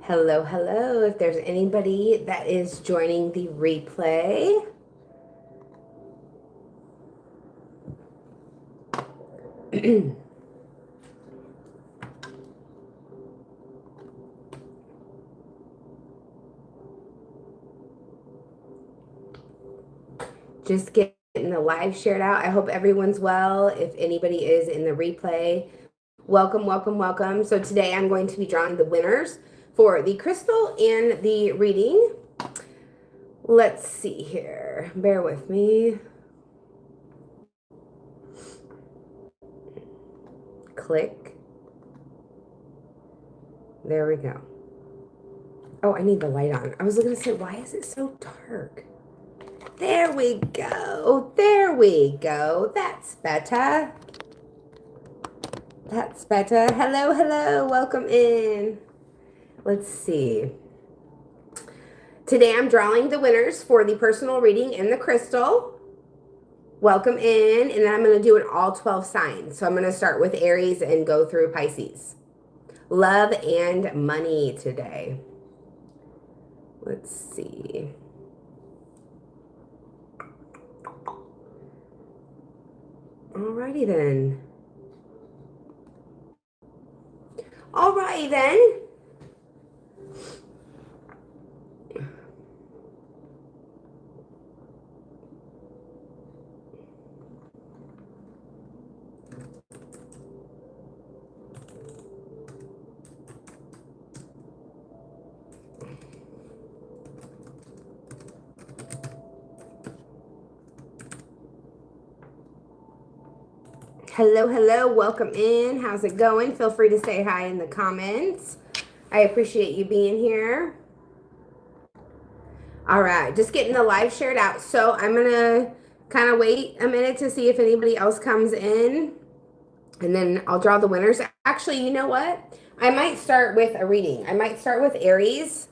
Hello, hello. If there's anybody that is joining the replay, just getting the live shared out. I hope everyone's well. If anybody is in the replay, welcome, welcome, welcome. So today I'm going to be drawing the winners for the crystal and the reading. Let's see here. Bear with me. Click. There we go. Oh, I need the light on. I was going to say, why is it so dark? There we go. There we go. That's better. That's better. Hello, hello. Welcome in. Let's see. Today I'm drawing the winners for the personal reading and the crystal. Welcome in. And then I'm going to do it all 12 signs. So I'm going to start with Aries and go through Pisces. Love and money today. Let's see. Alrighty then. Alrighty then. Hello, hello. Welcome in. How's it going? Feel free to say hi in the comments. I appreciate you being here. All right, just getting the live shared out. So I'm going to kind of wait a minute to see if anybody else comes in. And then I'll draw the winners. Actually, you know what? I might start with a reading. I might start with Aries.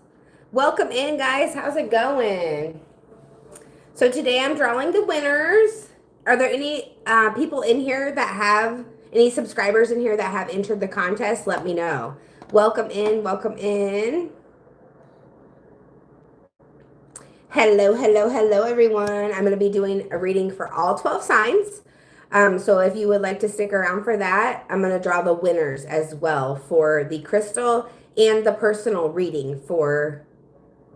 Welcome in, guys. How's it going? So today I'm drawing the winners. Are there any people in here that have, any subscribers in here that have entered the contest? Let me know. Welcome in, welcome in. Hello, hello, hello, everyone. I'm going to be doing a reading for all 12 signs. So if you would like to stick around for that, I'm going to draw the winners as well for the crystal and the personal reading for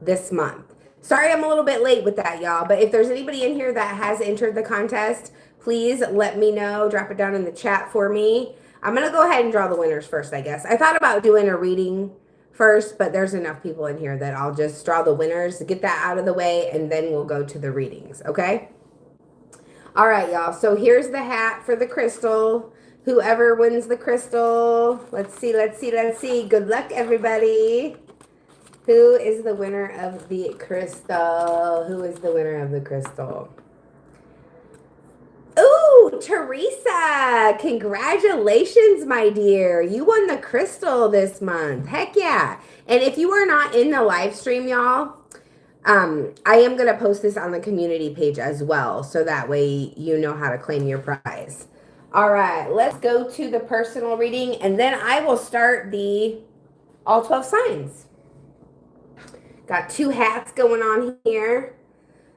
this month. Sorry I'm a little bit late with that, y'all, but if there's anybody in here that has entered the contest, please let me know. Drop it down in the chat for me. I'm going to go ahead and draw the winners first, I guess. I thought about doing a reading first, but there's enough people in here that I'll just draw the winners to get that out of the way, and then we'll go to the readings, okay? All right, y'all. So here's the hat for the crystal. Whoever wins the crystal, let's see, let's see, let's see. Good luck, everybody. Who is the winner of the crystal? Who is the winner of the crystal? Ooh, Teresa. Congratulations, my dear. You won the crystal this month. Heck yeah. And if you are not in the live stream, y'all, I am going to post this on the community page as well. So that way you know how to claim your prize. All right, let's go to the personal reading. And then I will start the all 12 signs. Got two hats going on here.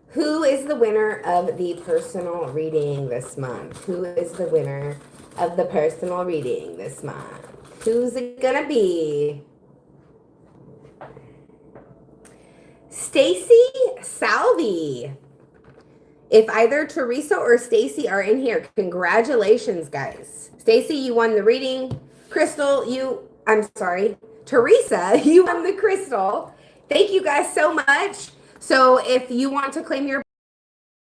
Who is the winner of the personal reading this month? Who is the winner of the personal reading this month? Who's it gonna be? Stacy Salvi. If either Teresa or Stacy are in here, congratulations, guys. Stacy, you won the reading. Crystal, Teresa, you won the crystal. Thank you guys so much. So if you want to claim your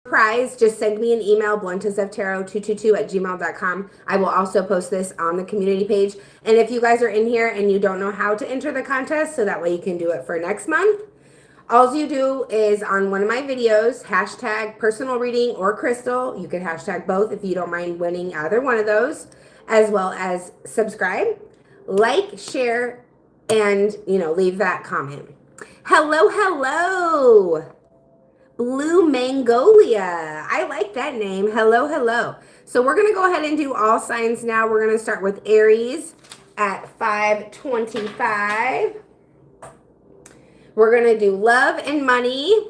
prize, just send me an email, bluntesoftarot222@gmail.com. I will also post this on the community page. And if you guys are in here and you don't know how to enter the contest, so that way you can do it for next month, all you do is on one of my videos, hashtag personal reading or crystal. You can hashtag both if you don't mind winning either one of those, as well as subscribe, like, share, and leave that comment. Hello, hello. Blue Magnolia. I like that name. Hello, hello. So we're going to go ahead and do all signs now. We're going to start with Aries at 525. We're going to do Love and Money.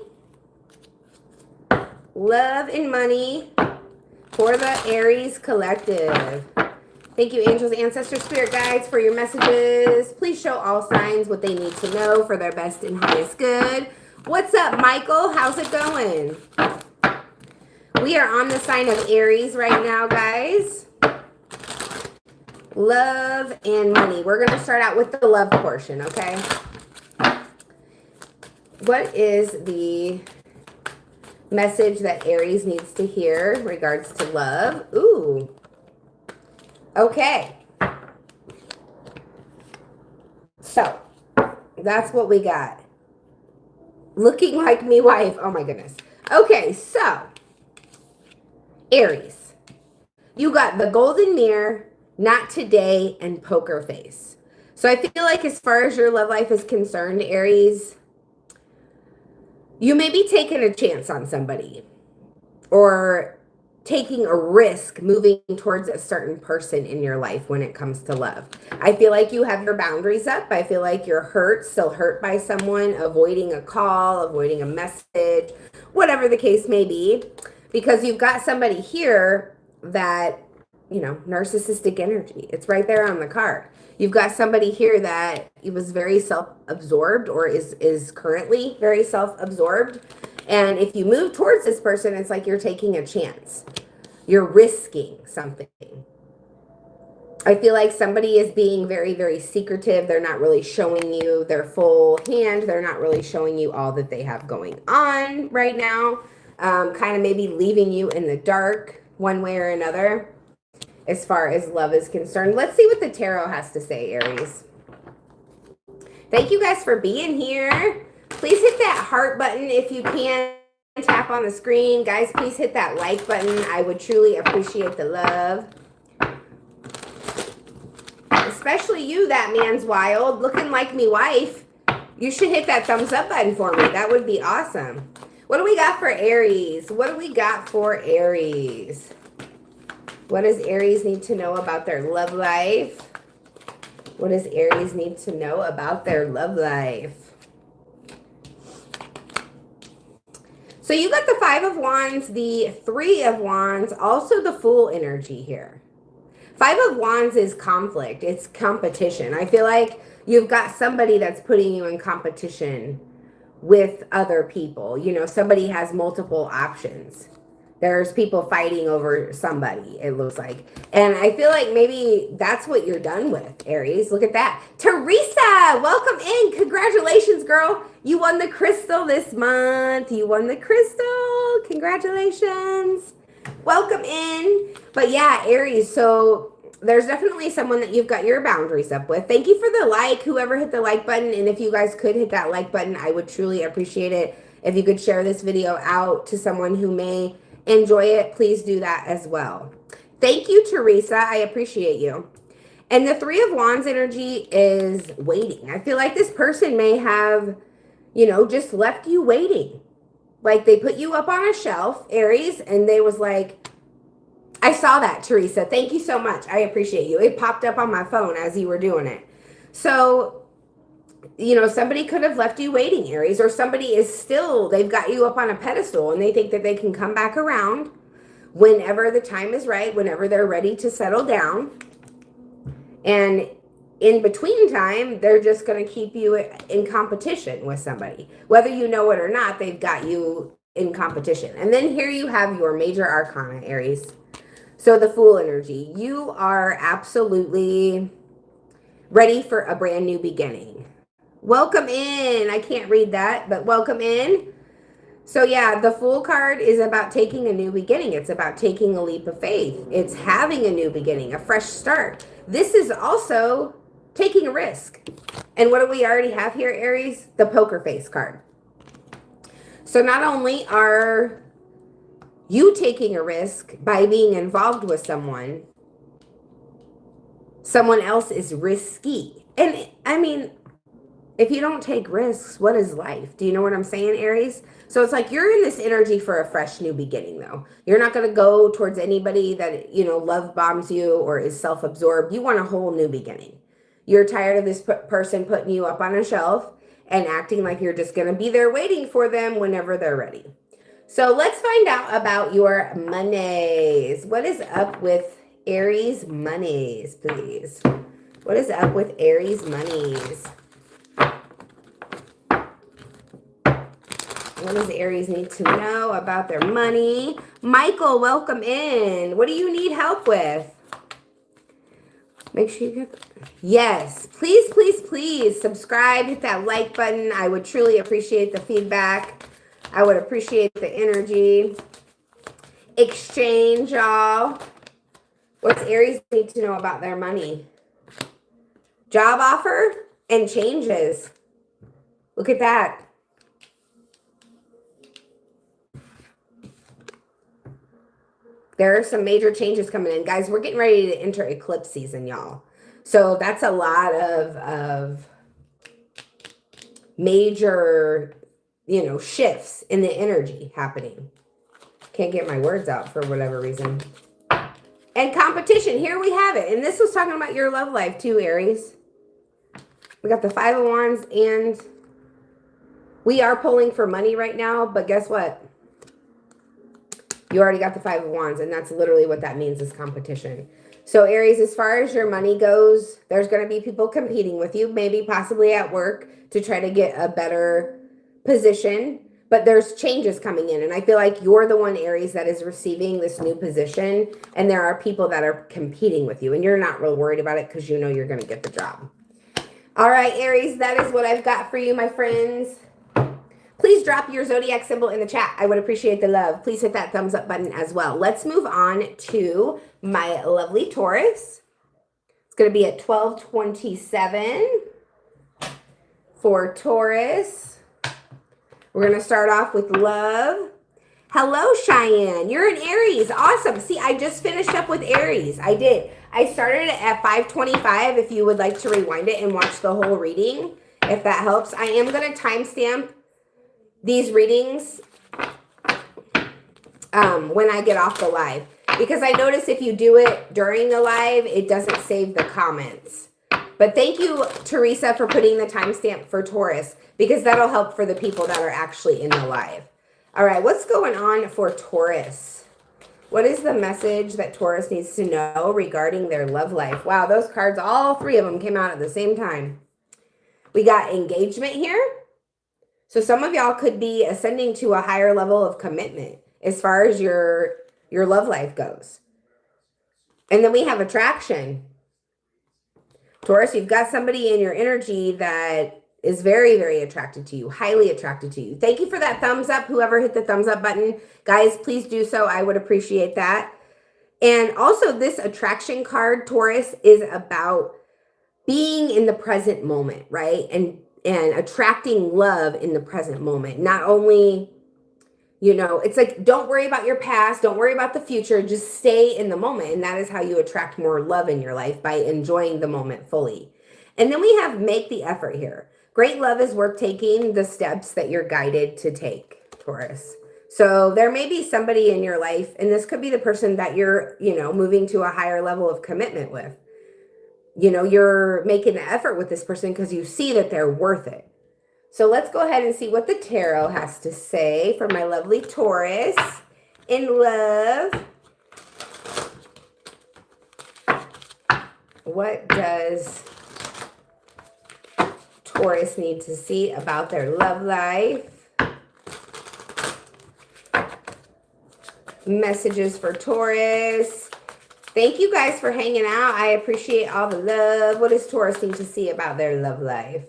Love and Money for the Aries collective. Thank you, angels, ancestors, spirit guides, for your messages. Please show all signs what they need to know for their best and highest good. What's up, Michael? How's it going? We are on the sign of Aries right now, guys. Love and money. We're going to start out with the love portion, okay? What is the message that Aries needs to hear in regards to love? Ooh. Okay. So, that's what we got. Looking like me wife. Oh my goodness. Okay, so Aries. You got the golden mirror, not today, and poker face. So I feel like as far as your love life is concerned, Aries, you may be taking a chance on somebody or taking a risk moving towards a certain person in your life when it comes to love. I feel like you have your boundaries up. I feel like you're hurt, still hurt by someone, avoiding a call, avoiding a message, whatever the case may be, because you've got somebody here that, you know, narcissistic energy. It's right there on the card. You've got somebody here that was very self-absorbed or is currently very self-absorbed. And if you move towards this person, it's like you're taking a chance. You're risking something. I feel like somebody is being very, very secretive. They're not really showing you their full hand. They're not really showing you all that they have going on right now. Kind of maybe leaving you in the dark one way or another as far as love is concerned. Let's see what the tarot has to say, Aries. Thank you guys for being here. Please hit that heart button if you can. Tap on the screen. Guys, please hit that like button. I would truly appreciate the love. Especially you, that man's wild. Looking like me wife. You should hit that thumbs up button for me. That would be awesome. What do we got for Aries? What do we got for Aries? What does Aries need to know about their love life? What does Aries need to know about their love life? So you got the Five of Wands, the Three of Wands, also the Fool energy here. Five of Wands is conflict. It's competition. I feel like you've got somebody that's putting you in competition with other people. You know, somebody has multiple options. There's people fighting over somebody, it looks like. And I feel like maybe that's what you're done with, Aries. Look at that. Teresa, welcome in. Congratulations, girl. You won the crystal this month. You won the crystal. Congratulations. Welcome in. But yeah, Aries, so there's definitely someone that you've got your boundaries up with. Thank you for the like, whoever hit the like button. And if you guys could hit that like button, I would truly appreciate it. If you could share this video out to someone who may enjoy it, please do that as well. Thank you, Teresa. I appreciate you. And the Three of Wands energy is waiting. I feel like this person may have, you know, just left you waiting. Like they put you up on a shelf, Aries, and they was like, I saw that, Teresa. Thank you so much. I appreciate you. It popped up on my phone as you were doing it. So, you know, somebody could have left you waiting, Aries, or somebody is still, they've got you up on a pedestal and they think that they can come back around whenever the time is right, whenever they're ready to settle down. And in between time, they're just going to keep you in competition with somebody. Whether you know it or not, they've got you in competition. And then here you have your major arcana, Aries. So the Fool energy, you are absolutely ready for a brand new beginning. Welcome in. I can't read that, but welcome in. So yeah, the Fool card is about taking a new beginning. It's about taking a leap of faith. It's having a new beginning, a fresh start. This is also taking a risk. And what do we already have here, Aries? The Poker Face card. So not only are you taking a risk by being involved with someone else is risky. And I mean, If you don't take risks, what is life? Do you know what I'm saying, Aries? So it's like you're in this energy for a fresh new beginning, though. You're not going to go towards anybody that, love bombs you or is self absorbed. You want a whole new beginning. You're tired of this person putting you up on a shelf and acting like you're just going to be there waiting for them whenever they're ready. So let's find out about your monies. What is up with Aries monies, please? What is up with Aries monies? What does Aries need to know about their money? Michael, welcome in. What do you need help with? Make sure you get... Yes, please, please, please subscribe. Hit that like button. I would truly appreciate the feedback. I would appreciate the energy. Exchange, y'all. What's Aries need to know about their money? Job offer and changes. Look at that. There are some major changes coming in. Guys, we're getting ready to enter eclipse season, y'all. So that's a lot of major, shifts in the energy happening. Can't get my words out for whatever reason. And competition, here we have it. And this was talking about your love life too, Aries. We got the Five of Wands, and we are pulling for money right now, but guess what? You already got the Five of Wands, and that's literally what that means is competition. So Aries, as far as your money goes, there's going to be people competing with you, maybe possibly at work to try to get a better position. But there's changes coming in, and I feel like you're the one, Aries, that is receiving this new position, and there are people that are competing with you, and you're not real worried about it because you know you're going to get the job. All right, Aries, that is what I've got for you, my friends. Please drop your zodiac symbol in the chat. I would appreciate the love. Please hit that thumbs up button as well. Let's move on to my lovely Taurus. It's going to be at 12:27 for Taurus. We're going to start off with love. Hello, Cheyenne. You're an Aries. Awesome. See, I just finished up with Aries. I did. I started it at 5:25 if you would like to rewind it and watch the whole reading, if that helps. I am going to timestamp these readings when I get off the live, because I notice if you do it during the live, it doesn't save the comments. But thank you, Teresa, for putting the timestamp for Taurus, because that'll help for the people that are actually in the live. All right, what's going on for Taurus? What is the message that Taurus needs to know regarding their love life? Wow, those cards, all three of them came out at the same time. We got engagement here. So some of y'all could be ascending to a higher level of commitment as far as your love life goes. And then we have attraction. Taurus, you've got somebody in your energy that is very, very attracted to you, highly attracted to you. Thank you for that thumbs up. Whoever hit the thumbs up button, guys, please do so. I would appreciate that. And also this attraction card, Taurus, is about being in the present moment, right? And attracting love in the present moment. Not only, it's like, don't worry about your past, don't worry about the future, just stay in the moment. And that is how you attract more love in your life, by enjoying the moment fully. And then we have make the effort here. Great love is worth taking the steps that you're guided to take, Taurus. So there may be somebody in your life, and this could be the person that you're, moving to a higher level of commitment with. You're making the effort with this person because you see that they're worth it. So let's go ahead and see what the tarot has to say for my lovely Taurus in love. What does Taurus need to see about their love life? Messages for Taurus. Thank you guys for hanging out. I appreciate all the love. What does Taurus need to see about their love life?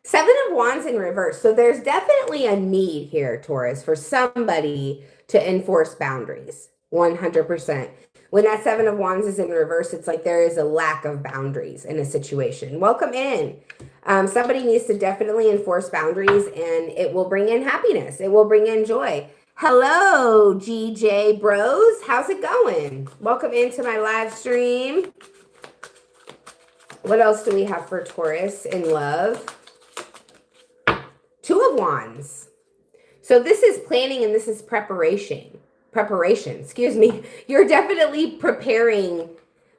Seven of Wands in reverse. So there's definitely a need here, Taurus, for somebody to enforce boundaries. 100%. When that Seven of Wands is in reverse, it's like there is a lack of boundaries in a situation. Welcome in. Somebody needs to definitely enforce boundaries, and it will bring in happiness. It will bring in joy. Hello, GJ Bros. How's it going? Welcome into my live stream. What else do we have for Taurus in love? of Wands. So this is planning and this is preparation. Preparation, excuse me. You're definitely preparing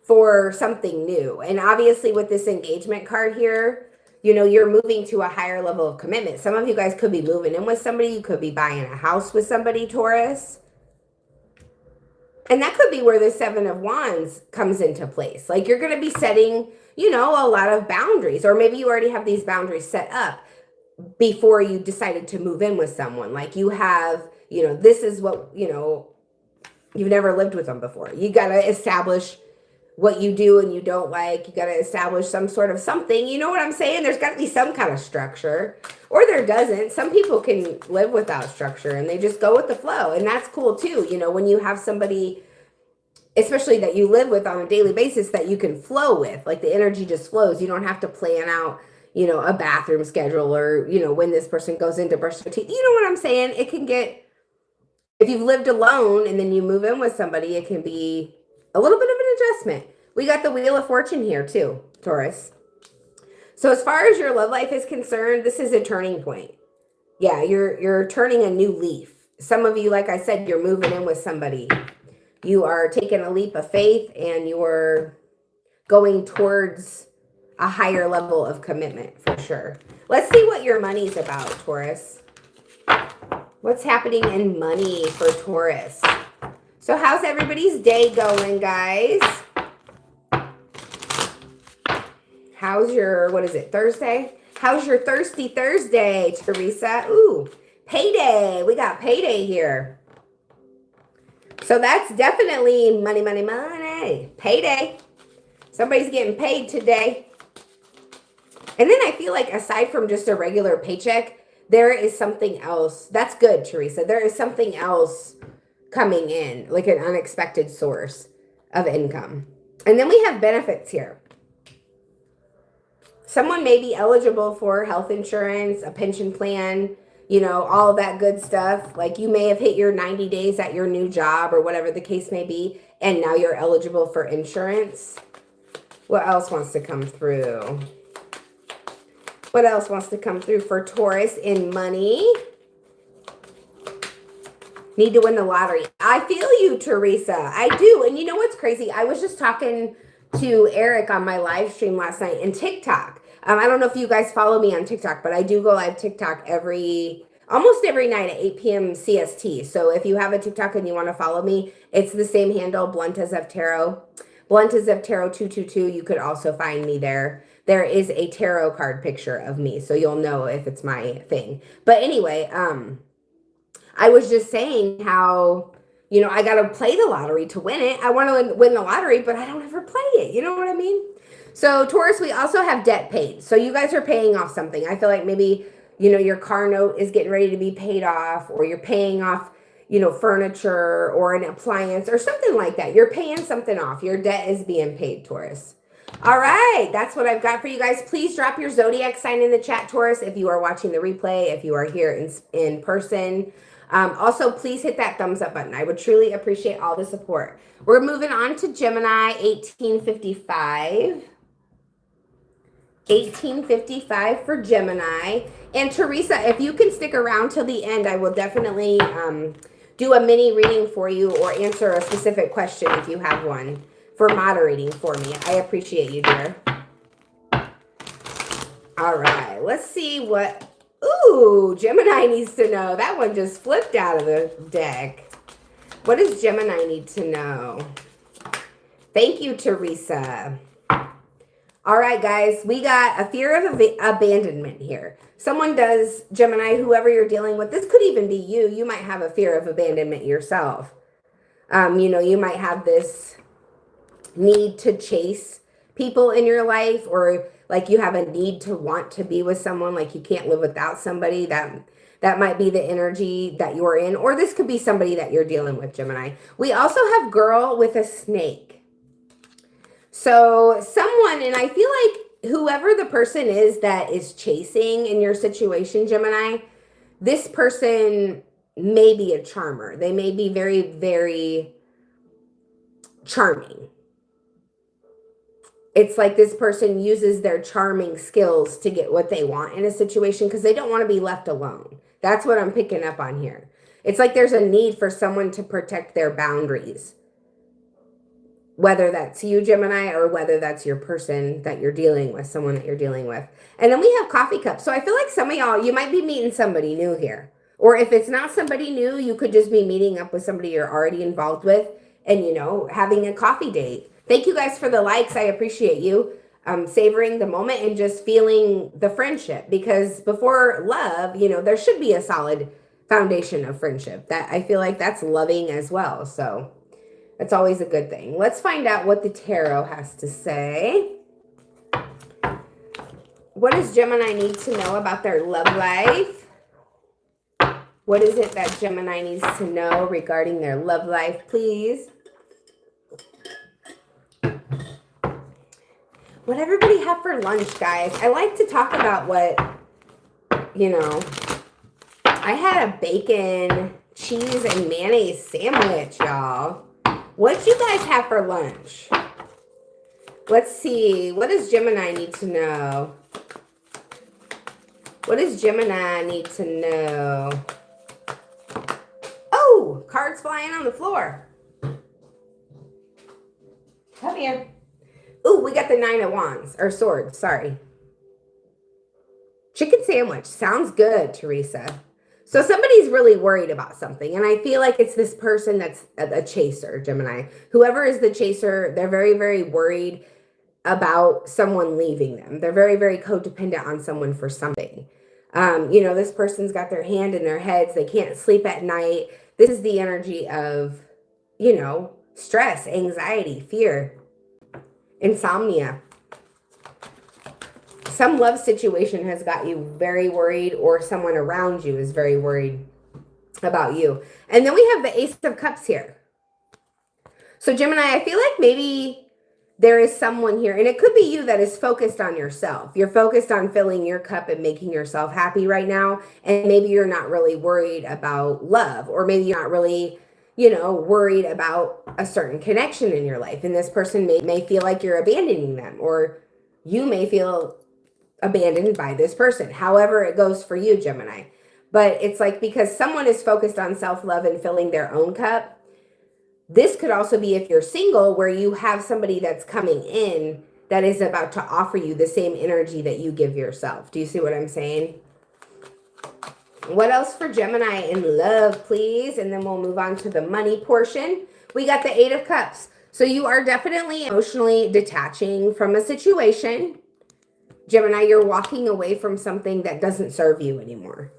for something new. And obviously with this engagement card here, you know, you're moving to a higher level of commitment. Some of you guys could be moving in with somebody. You could be buying a house with somebody, Taurus. And that could be where the Seven of Wands comes into place. Like you're going to be setting, you know, a lot of boundaries. Or maybe you already have these boundaries set up before you decided to move in with someone. Like you have, you know, this is what, you know, you've never lived with them before. You got to establish what you do and you don't like. You got to establish some sort of something. You know what I'm saying? There's got to be some kind of structure, or there doesn't. Some people can live without structure and they just go with the flow. And that's cool too. You know, when you have somebody, especially that you live with on a daily basis, that you can flow with, like the energy just flows. You don't have to plan out, you know, a bathroom schedule or, you know, when this person goes in to brush their teeth. You know what I'm saying? It can get, if you've lived alone and then you move in with somebody, it can be a little bit of an adjustment. We got the Wheel of Fortune here too, Taurus. So as far as your love life is concerned, this is a turning point. Yeah, you're turning a new leaf. Some of you, like I said, you're moving in with somebody. You are taking a leap of faith and you're going towards a higher level of commitment for sure. Let's see what your money's about, Taurus. What's happening in money for Taurus? So how's everybody's day going, guys? How's your, what is it, Thursday? How's your Thirsty Thursday, Teresa? Ooh, payday. We got payday here. So that's definitely money, money, money. Payday. Somebody's getting paid today. And then I feel like aside from just a regular paycheck, there is something else. That's good, Teresa. There is something else coming in, like an unexpected source of income. And then we have benefits here. Someone may be eligible for health insurance, a pension plan, you know, all of that good stuff. Like you may have hit your 90 days at your new job or whatever the case may be, and now you're eligible for insurance. What else wants to come through? What else wants to come through for Taurus in money? Need to win the lottery. I feel you, Teresa. I do. And you know what's crazy? I was just talking to Eric on my live stream last night in TikTok. I don't know if you guys follow me on TikTok, but I do go live TikTok almost every night at 8 p.m. CST. So if you have a TikTok and you want to follow me, it's the same handle, Blunt as of Tarot. Blunt as of Tarot 222. You could also find me there. There is a tarot card picture of me, so you'll know if it's my thing. But anyway, I was just saying how, you know, I got to play the lottery to win it. I want to win the lottery, but I don't ever play it. You know what I mean? So Taurus, we also have debt paid. So you guys are paying off something. I feel like maybe, you know, your car note is getting ready to be paid off, or you're paying off, you know, furniture or an appliance or something like that. You're paying something off. Your debt is being paid, Taurus. All right, that's what I've got for you guys. Please drop your zodiac sign in the chat, Taurus, if you are watching the replay, if you are here in person. Also, please hit that thumbs up button. I would truly appreciate all the support. We're moving on to Gemini, 1855. 1855 for Gemini. And Teresa, if you can stick around till the end, I will definitely do a mini reading for you or answer a specific question if you have one for moderating for me. I appreciate you, dear. All right, let's see what... Ooh, Gemini needs to know. That one just flipped out of the deck. What does Gemini need to know? Thank you, Teresa. All right, guys, we got a fear of abandonment here. Someone does, Gemini, whoever you're dealing with, this could even be you. You might have a fear of abandonment yourself. You know, you might have this need to chase people in your life, or like you have a need to want to be with someone, like you can't live without somebody. That might be the energy that you're in, or this could be somebody that you're dealing with, Gemini. We also have girl with a snake. So someone, and I feel like whoever the person is that is chasing in your situation, Gemini, this person may be a charmer. They may be very, very charming. it's like this person uses their charming skills to get what they want in a situation because they don't want to be left alone. That's what I'm picking up on here. It's like there's a need for someone to protect their boundaries, whether that's you, Gemini, or whether that's your person that you're dealing with, someone that you're dealing with. And then we have coffee cups. So I feel like some of y'all, you might be meeting somebody new here. Or if it's not somebody new, you could just be meeting up with somebody you're already involved with and, having a coffee date. Thank you guys for the likes. I appreciate you savoring the moment and just feeling the friendship. Because before love, there should be a solid foundation of friendship. That I feel like that's loving as well. So that's always a good thing. Let's find out what the tarot has to say. What does Gemini need to know about their love life? What is it that Gemini needs to know regarding their love life, please? What everybody have for lunch, guys? I like to talk about what, I had a bacon, cheese, and mayonnaise sandwich, y'all. What'd you guys have for lunch? Let's see. What does Gemini need to know? What does Gemini need to know? Oh, cards flying on the floor. Come here. Ooh, we got the 9 of Wands, or Swords, sorry. Chicken sandwich. Sounds good, Teresa. So somebody's really worried about something, and I feel like it's this person that's a chaser, Gemini. Whoever is the chaser, they're very, very worried about someone leaving them. They're very, very codependent on someone for something. This person's got their hand in their heads. They can't sleep at night. This is the energy of, stress, anxiety, fear, insomnia. Some love situation has got you very worried, or someone around you is very worried about you. And then we have the Ace of Cups here. So Gemini, I feel like maybe there is someone here, and it could be you, that is focused on yourself. You're focused on filling your cup and making yourself happy right now. And maybe you're not really worried about love, or maybe you're not really, worried about a certain connection in your life. And this person may feel like you're abandoning them, or you may feel abandoned by this person. However it goes for you, Gemini. But it's like, because someone is focused on self-love and filling their own cup. This could also be if you're single, where you have somebody that's coming in that is about to offer you the same energy that you give yourself. Do you see what I'm saying? What else for Gemini in love, please? And then we'll move on to the money portion. We got the 8 of Cups. So you are definitely emotionally detaching from a situation. Gemini, you're walking away from something that doesn't serve you anymore.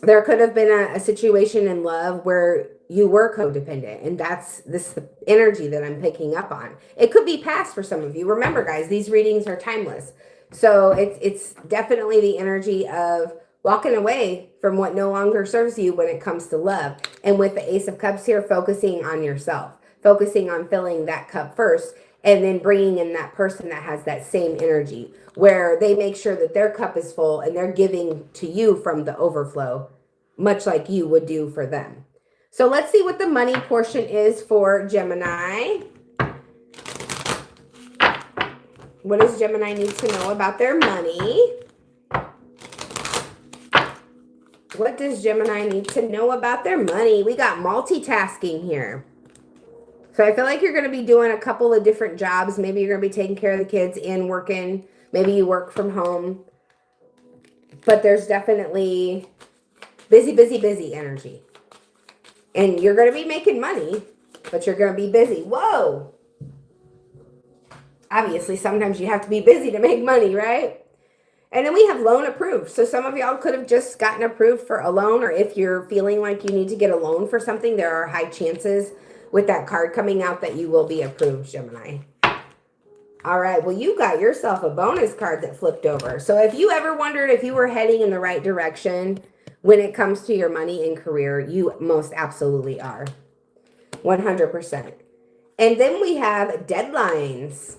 There could have been a situation in love where you were codependent, and that's this energy that I'm picking up on. It could be past for some of you. Remember, guys, these readings are timeless. So it's definitely the energy of walking away from what no longer serves you when it comes to love. And with the Ace of Cups here, focusing on yourself, focusing on filling that cup first, and then bringing in that person that has that same energy, where they make sure that their cup is full and they're giving to you from the overflow, much like you would do for them. So let's see what the money portion is for Gemini. What does Gemini need to know about their money? What does Gemini need to know about their money? We got multitasking here. So I feel like you're going to be doing a couple of different jobs. Maybe you're going to be taking care of the kids and working. Maybe you work from home. But there's definitely busy, busy, busy energy. And you're going to be making money, but you're going to be busy. Whoa! Obviously, sometimes you have to be busy to make money, right? And then we have loan approved. So some of y'all could have just gotten approved for a loan, or if you're feeling like you need to get a loan for something, there are high chances with that card coming out that you will be approved, Gemini. All right, well, you got yourself a bonus card that flipped over. So if you ever wondered if you were heading in the right direction when it comes to your money and career, you most absolutely are. 100%. And then we have deadlines.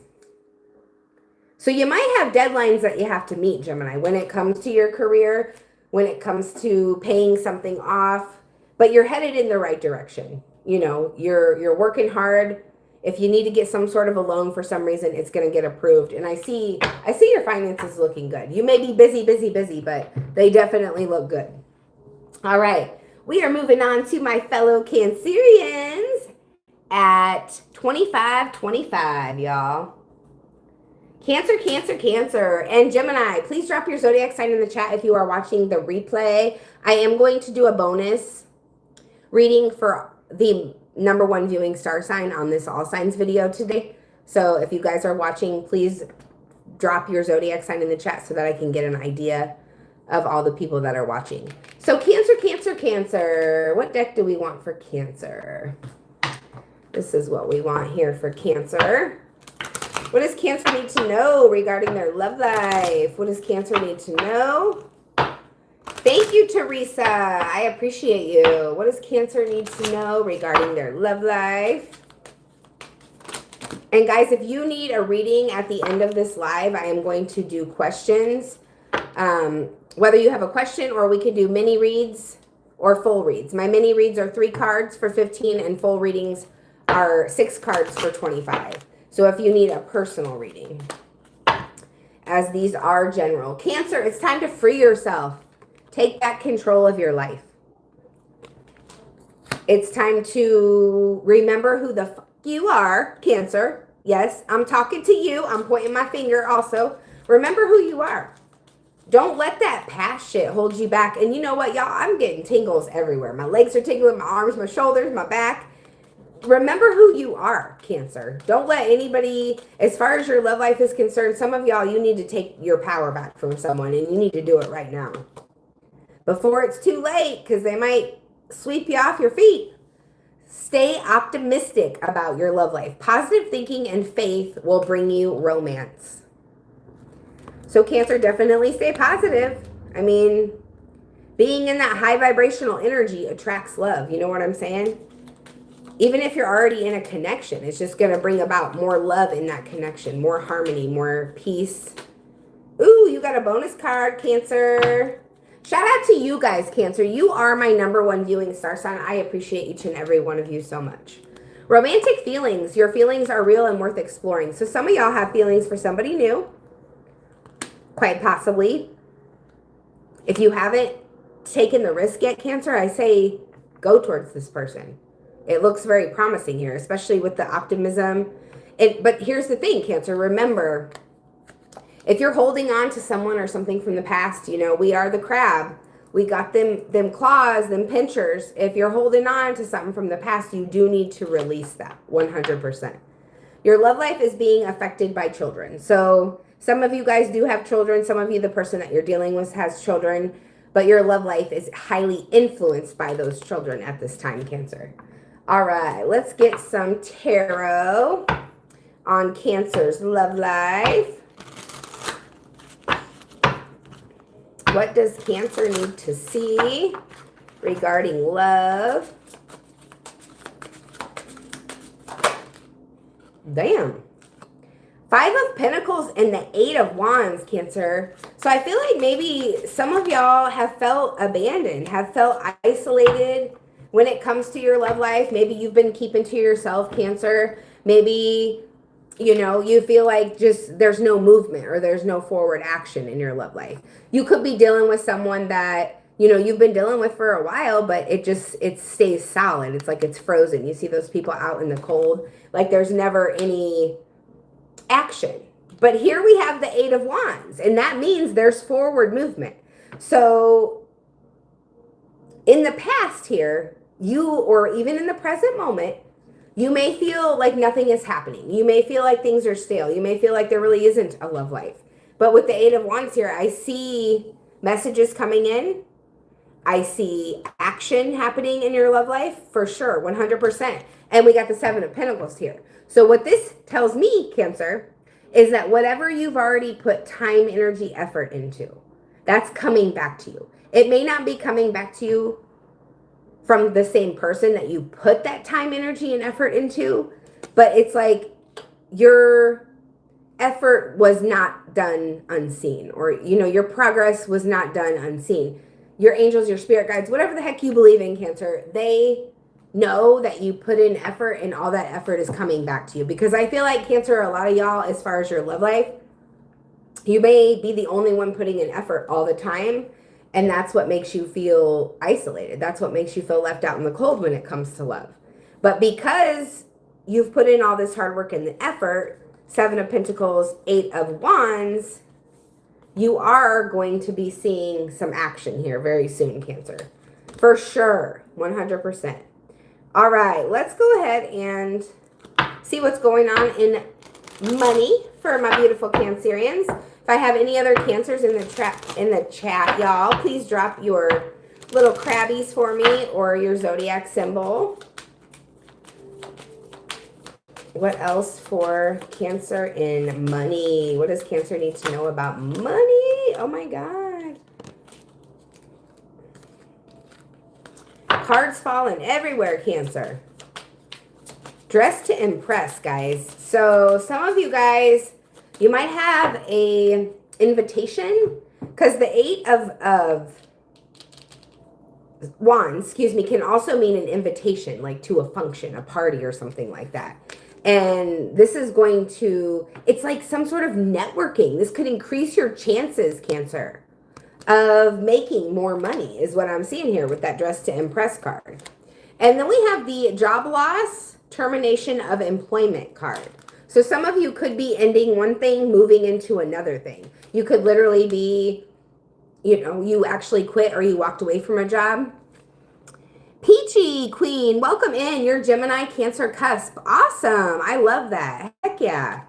So you might have deadlines that you have to meet, Gemini, when it comes to your career, when it comes to paying something off, but you're headed in the right direction. You're working hard. If you need to get some sort of a loan for some reason, it's going to get approved. And I see your finances looking good. You may be busy, but they definitely look good. All right. We are moving on to my fellow Cancerians at 2525, y'all. Cancer, Cancer, Cancer. And Gemini, please drop your zodiac sign in the chat if you are watching the replay. I am going to do a bonus reading for the #1 viewing star sign on this all signs video today. So if you guys are watching, please drop your zodiac sign in the chat so that I can get an idea of all the people that are watching. So Cancer, Cancer, Cancer. What deck do we want for Cancer? This is what we want here for Cancer. What does Cancer need to know regarding their love life? What does Cancer need to know? Thank you, Teresa. I appreciate you. What does Cancer need to know regarding their love life? And guys, if you need a reading at the end of this live, I am going to do questions. Whether you have a question, or we could do mini reads or full reads. My mini reads are 3 cards for 15 and full readings are 6 cards for 25. So if you need a personal reading, as these are general. Cancer, it's time to free yourself. Take back control of your life. It's time to remember who the fuck you are, Cancer. Yes, I'm talking to you. I'm pointing my finger also. Remember who you are. Don't let that past shit hold you back. And you know what, y'all? I'm getting tingles everywhere. My legs are tingling, my arms, my shoulders, my back. Remember who you are, Cancer. Don't let anybody, as far as your love life is concerned, some of y'all, you need to take your power back from someone, and you need to do it right now. Before it's too late, because they might sweep you off your feet. Stay optimistic about your love life. Positive thinking and faith will bring you romance. So Cancer, definitely stay positive. I mean, being in that high vibrational energy attracts love. You know what I'm saying? Even if you're already in a connection, it's just going to bring about more love in that connection, more harmony, more peace. Ooh, you got a bonus card, Cancer. Shout out to you guys, Cancer. You are my #1 viewing star sign. I appreciate each and every one of you so much. Romantic feelings. Your feelings are real and worth exploring. So some of y'all have feelings for somebody new. Quite possibly. If you haven't taken the risk yet, Cancer, I say go towards this person. It looks very promising here, especially with the optimism. But here's the thing, Cancer. Remember, if you're holding on to someone or something from the past, you know, we are the crab. We got them claws, them pinchers. If you're holding on to something from the past, you do need to release that 100%. Your love life is being affected by children. So some of you guys do have children. Some of you, the person that you're dealing with, has children. But your love life is highly influenced by those children at this time, Cancer. All right, let's get some tarot on Cancer's love life. What does Cancer need to see regarding love? Damn. 5 of Pentacles and the 8 of Wands, Cancer. So I feel like maybe some of y'all have felt abandoned, have felt isolated when it comes to your love life. Maybe you've been keeping to yourself, Cancer. Maybe, you know, you feel like just there's no movement or there's no forward action in your love life. You could be dealing with someone that, you know, you've been dealing with for a while, but it stays solid. It's like it's frozen. You see those people out in the cold, like there's never any action. But here we have the 8 of Wands, and that means there's forward movement. So in the past here, you, or even in the present moment, you may feel like nothing is happening. You may feel like things are stale. You may feel like there really isn't a love life. But with the 8 of Wands here, I see messages coming in. I see action happening in your love life for sure, 100%. And we got the 7 of Pentacles here. So what this tells me, Cancer, is that whatever you've already put time, energy, effort into, that's coming back to you. It may not be coming back to you from the same person that you put that time, energy, and effort into, but it's like your effort was not done unseen, or, you know, your progress was not done unseen. Your angels, your spirit guides, whatever the heck you believe in, Cancer, they know that you put in effort and all that effort is coming back to you. Because I feel like Cancer, a lot of y'all, as far as your love life, you may be the only one putting in effort all the time. And that's what makes you feel isolated. That's what makes you feel left out in the cold when it comes to love. But because you've put in all this hard work and the effort, Seven of Pentacles, Eight of Wands, you are going to be seeing some action here very soon, Cancer. For sure, 100%. All right, let's go ahead and see what's going on in money for my beautiful Cancerians. If I have any other Cancers in the chat, y'all, please drop your little crabbies for me or your zodiac symbol. What else for Cancer in money? What does Cancer need to know about money? Oh my God. Cards falling everywhere, Cancer. Dress to impress, guys. So some of you guys, you might have a invitation because the Eight of Wands, excuse me, can also mean an invitation, like to a function, a party or something like that. And this is going to, it's like some sort of networking. This could increase your chances, Cancer, of making more money is what I'm seeing here with that Dress to Impress card. And then we have the job loss, termination of employment card. So some of you could be ending one thing, moving into another thing. You could literally be, you know, you actually quit or you walked away from a job. Peachy Queen, welcome in. You're Gemini Cancer cusp. Awesome. I love that. Heck yeah.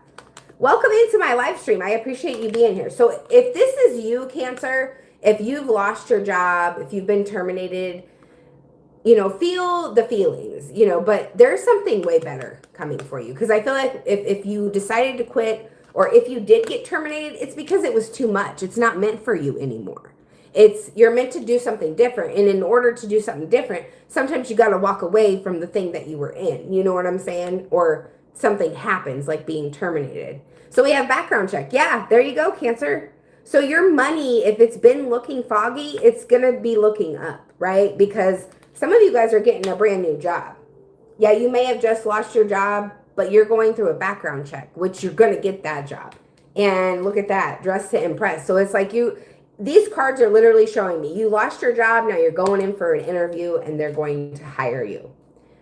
Welcome into my live stream. I appreciate you being here. So if this is you, Cancer, if you've lost your job, if you've been terminated, you know, feel the feelings, you know, but there's something way better coming for you. Because I feel like if you decided to quit or if you did get terminated, it's because it was too much. It's not meant for you anymore. You're meant to do something different. And in order to do something different, sometimes you got to walk away from the thing that you were in. You know what I'm saying? Or something happens like being terminated. So we have background check. Yeah, there you go, Cancer. So your money, if it's been looking foggy, it's going to be looking up, right? Because some of you guys are getting a brand new job. Yeah, you may have just lost your job, but you're going through a background check, which you're going to get that job. And look at that, Dress to Impress. So it's like these cards are literally showing me you lost your job. Now you're going in for an interview and they're going to hire you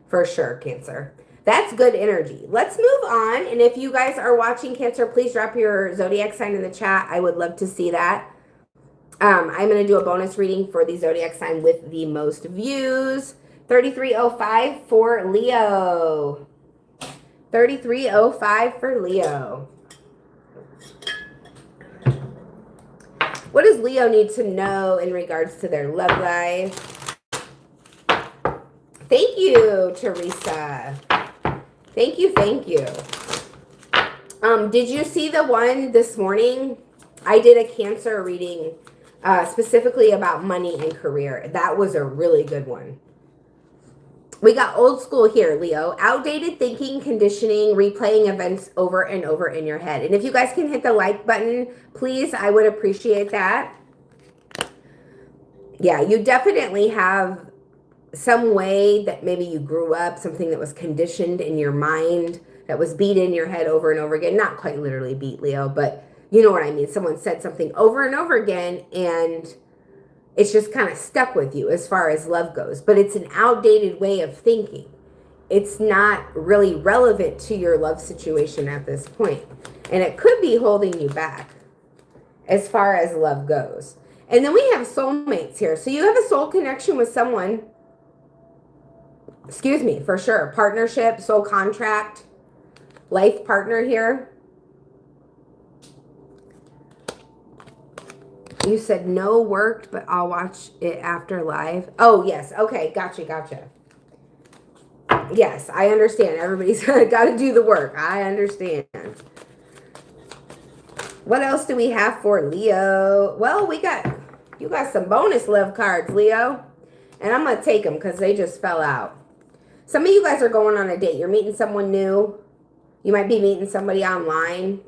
for sure, Cancer. That's good energy. Let's move on. And if you guys are watching, Cancer, please drop your zodiac sign in the chat. I would love to see that. I'm going to do a bonus reading for the zodiac sign with the most views. 3305 for Leo. 3305 for Leo. What does Leo need to know in regards to their love life? Thank you, Teresa. Thank you, thank you. Did you see the one this morning? I did a Cancer reading specifically about money and career. That was a really good one. We got old school here, Leo. Outdated thinking, conditioning, replaying events over and over in your head. And if you guys can hit the like button, please, I would appreciate that. Yeah, you definitely have some way that maybe you grew up, something that was conditioned in your mind, that was beat in your head over and over again. Not quite literally beat, Leo, but you know what I mean. Someone said something over and over again, and it's just kind of stuck with you as far as love goes. But it's an outdated way of thinking. It's not really relevant to your love situation at this point. And it could be holding you back as far as love goes. And then we have soulmates here. So you have a soul connection with someone. Excuse me, for sure. Partnership, soul contract, life partner here. You said no worked, but I'll watch it after live. Oh, yes. Okay. Gotcha. Yes, I understand. Everybody's got to do the work. I understand. What else do we have for Leo? Well, you got some bonus love cards, Leo. And I'm going to take them because they just fell out. Some of you guys are going on a date. You're meeting someone new. You might be meeting somebody online.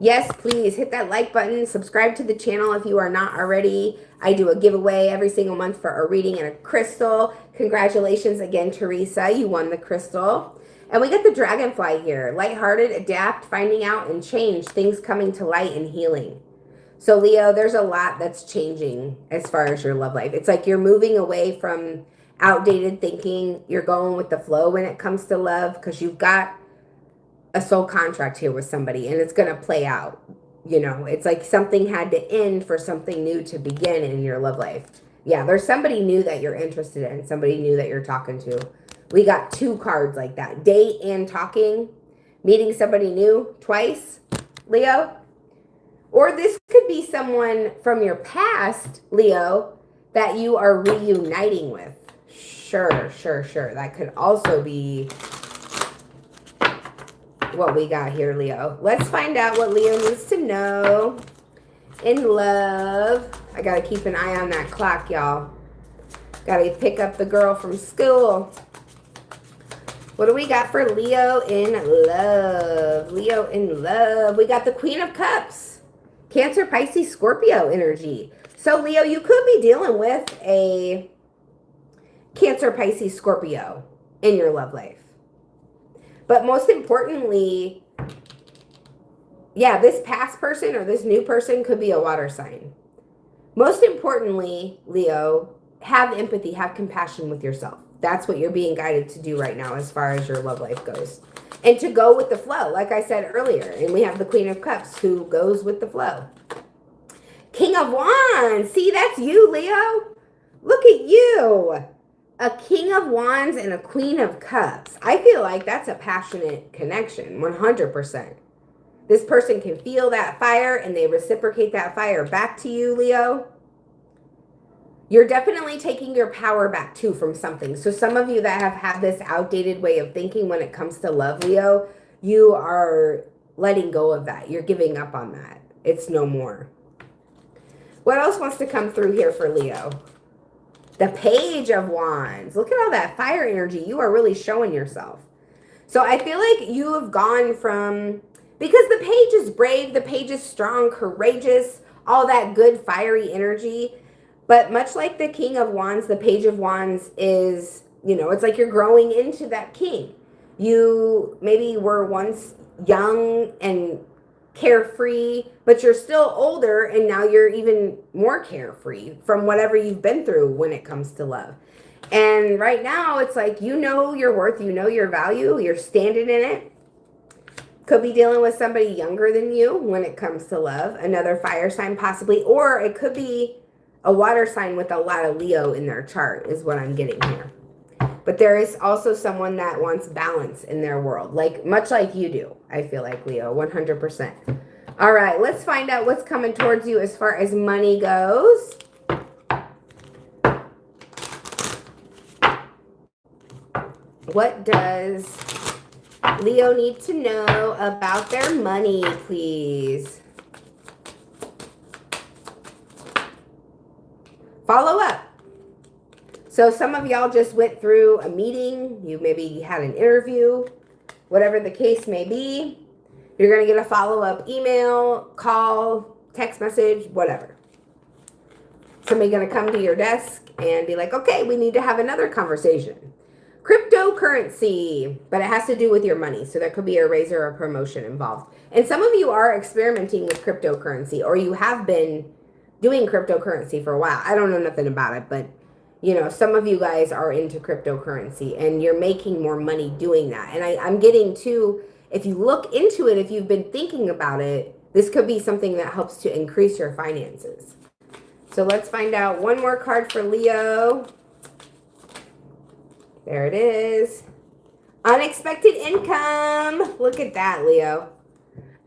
Yes, please hit that like button. Subscribe to the channel if you are not already. I do a giveaway every single month for a reading and a crystal. Congratulations again, Teresa. You won the crystal. And we get the dragonfly here. Lighthearted, adapt, finding out, and change. Things coming to light and healing. So, Leo, there's a lot that's changing as far as your love life. It's like you're moving away from outdated thinking. You're going with the flow when it comes to love because you've got a soul contract here with somebody and it's going to play out. You know, it's like something had to end for something new to begin in your love life. Yeah, there's somebody new that you're interested in, somebody new that you're talking to. We got 2 cards like that. Date and talking, meeting somebody new twice, Leo. Or this could be someone from your past, Leo, that you are reuniting with. Sure. That could also be what we got here, Leo. Let's find out what Leo needs to know in love. I got to keep an eye on that clock, y'all. Got to pick up the girl from school. What do we got for Leo in love? Leo in love. We got the Queen of Cups. Cancer, Pisces, Scorpio energy. So, Leo, you could be dealing with a Cancer, Pisces, Scorpio in your love life. But most importantly, yeah, this past person or this new person could be a water sign. Most importantly, Leo, have empathy, have compassion with yourself. That's what you're being guided to do right now as far as your love life goes. And to go with the flow, like I said earlier. And we have the Queen of Cups who goes with the flow. King of Wands. See, that's you, Leo. Look at you. A King of Wands and a Queen of Cups. I feel like that's a passionate connection, 100%. This person can feel that fire and they reciprocate that fire back to you, Leo. You're definitely taking your power back too from something. So some of you that have had this outdated way of thinking when it comes to love, Leo, you are letting go of that. You're giving up on that. It's no more. What else wants to come through here for Leo? The Page of Wands. Look at all that fire energy. You are really showing yourself. So I feel like you have gone from, because the Page is brave, the Page is strong, courageous, all that good fiery energy. But much like the King of Wands, the Page of Wands is, you know, it's like you're growing into that king. You maybe were once young and carefree, but you're still older and now you're even more carefree from whatever you've been through when it comes to love. And right now it's like, you know your worth, you know your value, you're standing in it. Could be dealing with somebody younger than you when it comes to love, another fire sign possibly, or it could be a water sign with a lot of Leo in their chart is what I'm getting here. But there is also someone that wants balance in their world, like much like you do, I feel like, Leo, 100%. All right, let's find out what's coming towards you as far as money goes. What does Leo need to know about their money, please? Follow up. So some of y'all just went through a meeting. You maybe had an interview, whatever the case may be. You're going to get a follow-up email, call, text message, whatever. Somebody going to come to your desk and be like, okay, we need to have another conversation. Cryptocurrency, but it has to do with your money. So there could be a raise or a promotion involved. And some of you are experimenting with cryptocurrency, or you have been doing cryptocurrency for a while. I don't know nothing about it, but you know, some of you guys are into cryptocurrency and you're making more money doing that. And I'm getting to, if you look into it, if you've been thinking about it, this could be something that helps to increase your finances. So let's find out one more card for Leo. There it is. Unexpected income. Look at that, Leo.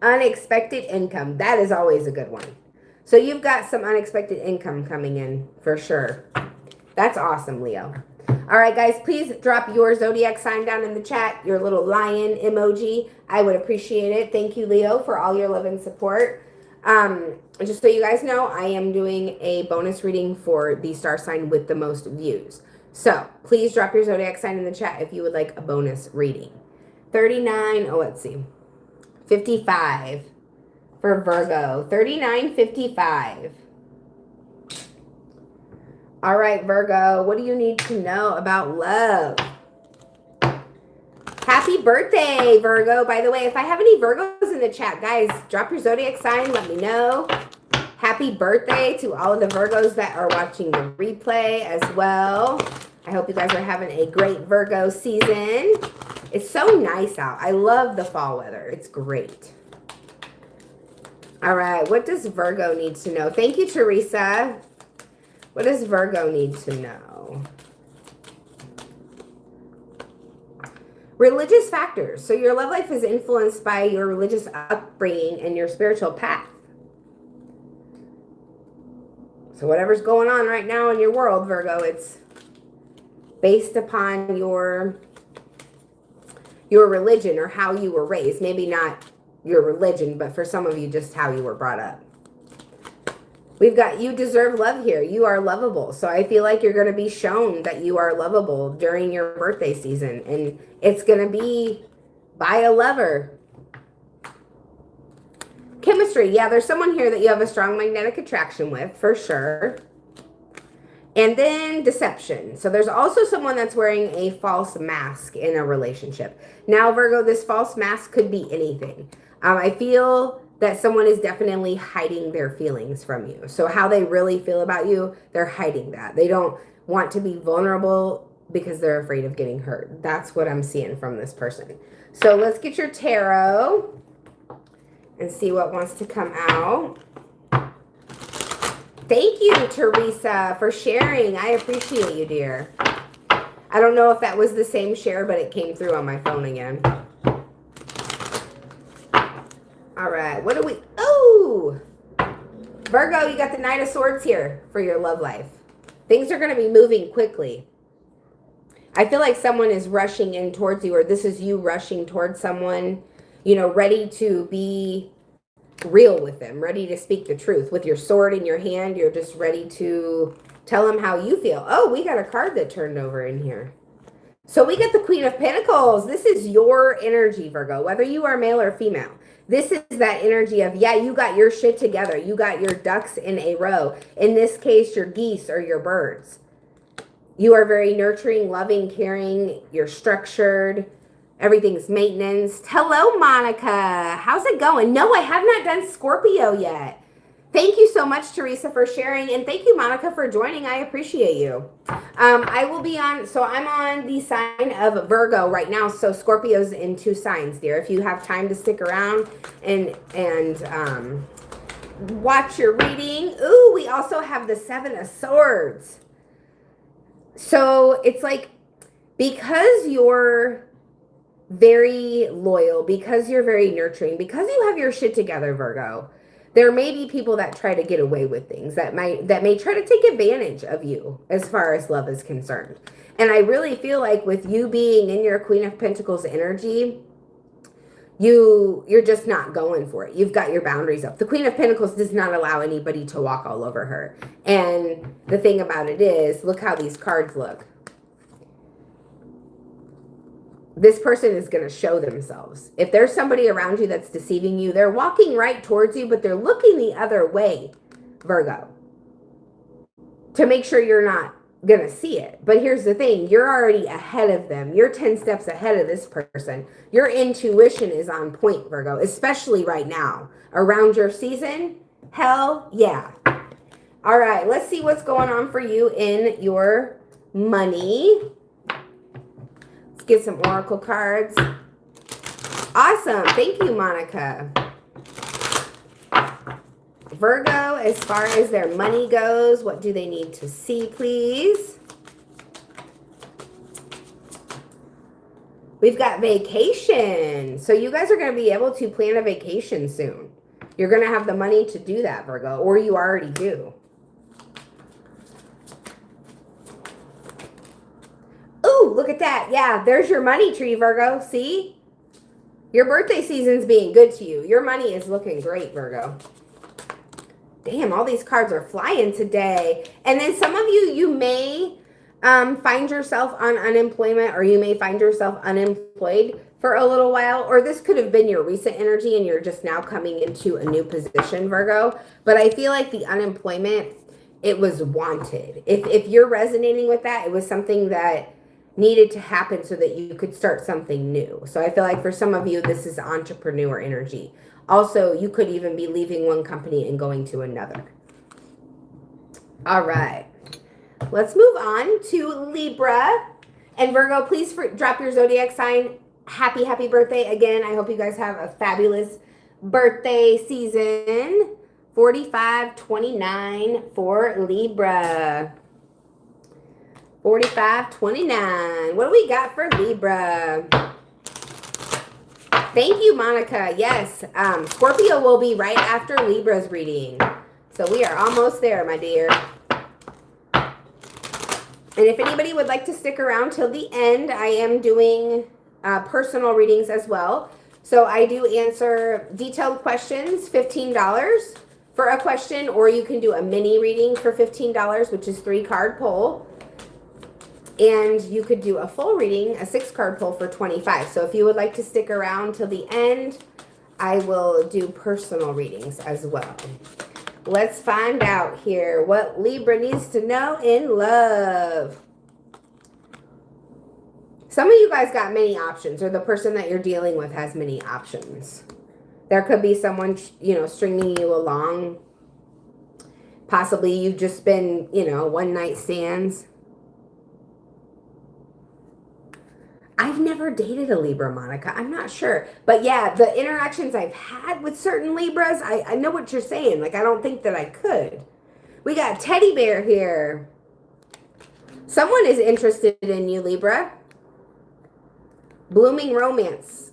Unexpected income. That is always a good one. So you've got some unexpected income coming in for sure. That's awesome, Leo. All right, guys, please drop your zodiac sign down in the chat, your little lion emoji. I would appreciate it. Thank you, Leo, for all your love and support. Just so you guys know, I am doing a bonus reading for the star sign with the most views. So please drop your zodiac sign in the chat if you would like a bonus reading. 39, oh, let's see, 55. for Virgo. $39.55. All right, Virgo, what do you need to know about love? Happy birthday, Virgo. By the way, if I have any Virgos in the chat, guys, drop your zodiac sign. Let me know. Happy birthday to all of the Virgos that are watching the replay as well. I hope you guys are having a great Virgo season. It's so nice out. I love the fall weather. It's great. All right, what does Virgo need to know? Thank you, Teresa. What does Virgo need to know? Religious factors. So your love life is influenced by your religious upbringing and your spiritual path. So whatever's going on right now in your world, Virgo, it's based upon your religion or how you were raised. Maybe not your religion, but for some of you, just how you were brought up. We've got you deserve love here. You are lovable. So I feel like you're going to be shown that you are lovable during your birthday season. And it's going to be by a lover. Chemistry. Yeah, there's someone here that you have a strong magnetic attraction with, for sure. And then deception. So there's also someone that's wearing a false mask in a relationship. Now, Virgo, this false mask could be anything. I feel that someone is definitely hiding their feelings from you. So how they really feel about you, they're hiding that. They don't want to be vulnerable because they're afraid of getting hurt. That's what I'm seeing from this person. So let's get your tarot and see what wants to come out. Thank you, Teresa, for sharing. I appreciate you, dear. I don't know if that was the same share, but it came through on my phone again. All right, what do we... Oh! Virgo, you got the Knight of Swords here for your love life. Things are going to be moving quickly. I feel like someone is rushing in towards you, or this is you rushing towards someone, you know, ready to be real with them, ready to speak the truth. With your sword in your hand, you're just ready to tell them how you feel. Oh, we got a card that turned over in here. So we get the Queen of Pentacles. This is your energy, Virgo, whether you are male or female. This is that energy of, yeah, you got your shit together. You got your ducks in a row. In this case, your geese or your birds. You are very nurturing, loving, caring. You're structured. Everything's maintenance. Hello, Monica. How's it going? No, I have not done Scorpio yet. Thank you so much, Teresa, for sharing. And thank you, Monica, for joining. I appreciate you. I will be on, so I'm on the sign of Virgo right now. So Scorpio's in 2 signs, dear. If you have time to stick around and watch your reading. Ooh, we also have the 7 of Swords. So it's like, because you're very loyal, because you're very nurturing, because you have your shit together, Virgo, there may be people that try to get away with things that may try to take advantage of you as far as love is concerned. And I really feel like with you being in your Queen of Pentacles energy, you're just not going for it. You've got your boundaries up. The Queen of Pentacles does not allow anybody to walk all over her. And the thing about it is, look how these cards look. This person is going to show themselves. If there's somebody around you that's deceiving you, they're walking right towards you, but they're looking the other way, Virgo, to make sure you're not going to see it. But here's the thing. You're already ahead of them. You're 10 steps ahead of this person. Your intuition is on point, Virgo, especially right now. Around your season, hell yeah. All right, let's see what's going on for you in your money. Get some oracle cards. Awesome. Thank you, Monica. Virgo, as far as their money goes, what do they need to see, please? We've got vacation. So you guys are going to be able to plan a vacation soon. You're going to have the money to do that, Virgo, or you already do. Look at that. Yeah, there's your money tree, Virgo. See? Your birthday season's being good to you. Your money is looking great, Virgo. Damn, all these cards are flying today. And then some of you, you may find yourself on unemployment, or you may find yourself unemployed for a little while, or this could have been your recent energy and you're just now coming into a new position, Virgo. But I feel like the unemployment, it was wanted. If you're resonating with that, it was something that needed to happen so that you could start something new. So I feel like for some of you, this is entrepreneur energy. Also, you could even be leaving one company and going to another. All right. Let's move on to Libra. And Virgo, please drop your zodiac sign. Happy birthday again. I hope you guys have a fabulous birthday season. 4529 for Libra. 4529. What do we got for Libra? Thank you, Monica. Yes, Scorpio will be right after Libra's reading. So we are almost there, my dear. And if anybody would like to stick around till the end, I am doing personal readings as well. So I do answer detailed questions, $15 for a question, or you can do a mini reading for $15, which is 3-card pull. And you could do a full reading, a 6-card pull for $25. So if you would like to stick around till the end, I will do personal readings as well. Let's find out here what Libra needs to know in love. Some of you guys got many options, or the person that you're dealing with has many options. There could be someone, stringing you along. Possibly you've just been, one-night stands. I've never dated a Libra, Monica. I'm not sure. But yeah, the interactions I've had with certain Libras, I know what you're saying. Like, I don't think that I could. We got Teddy Bear here. Someone is interested in you, Libra. Blooming romance.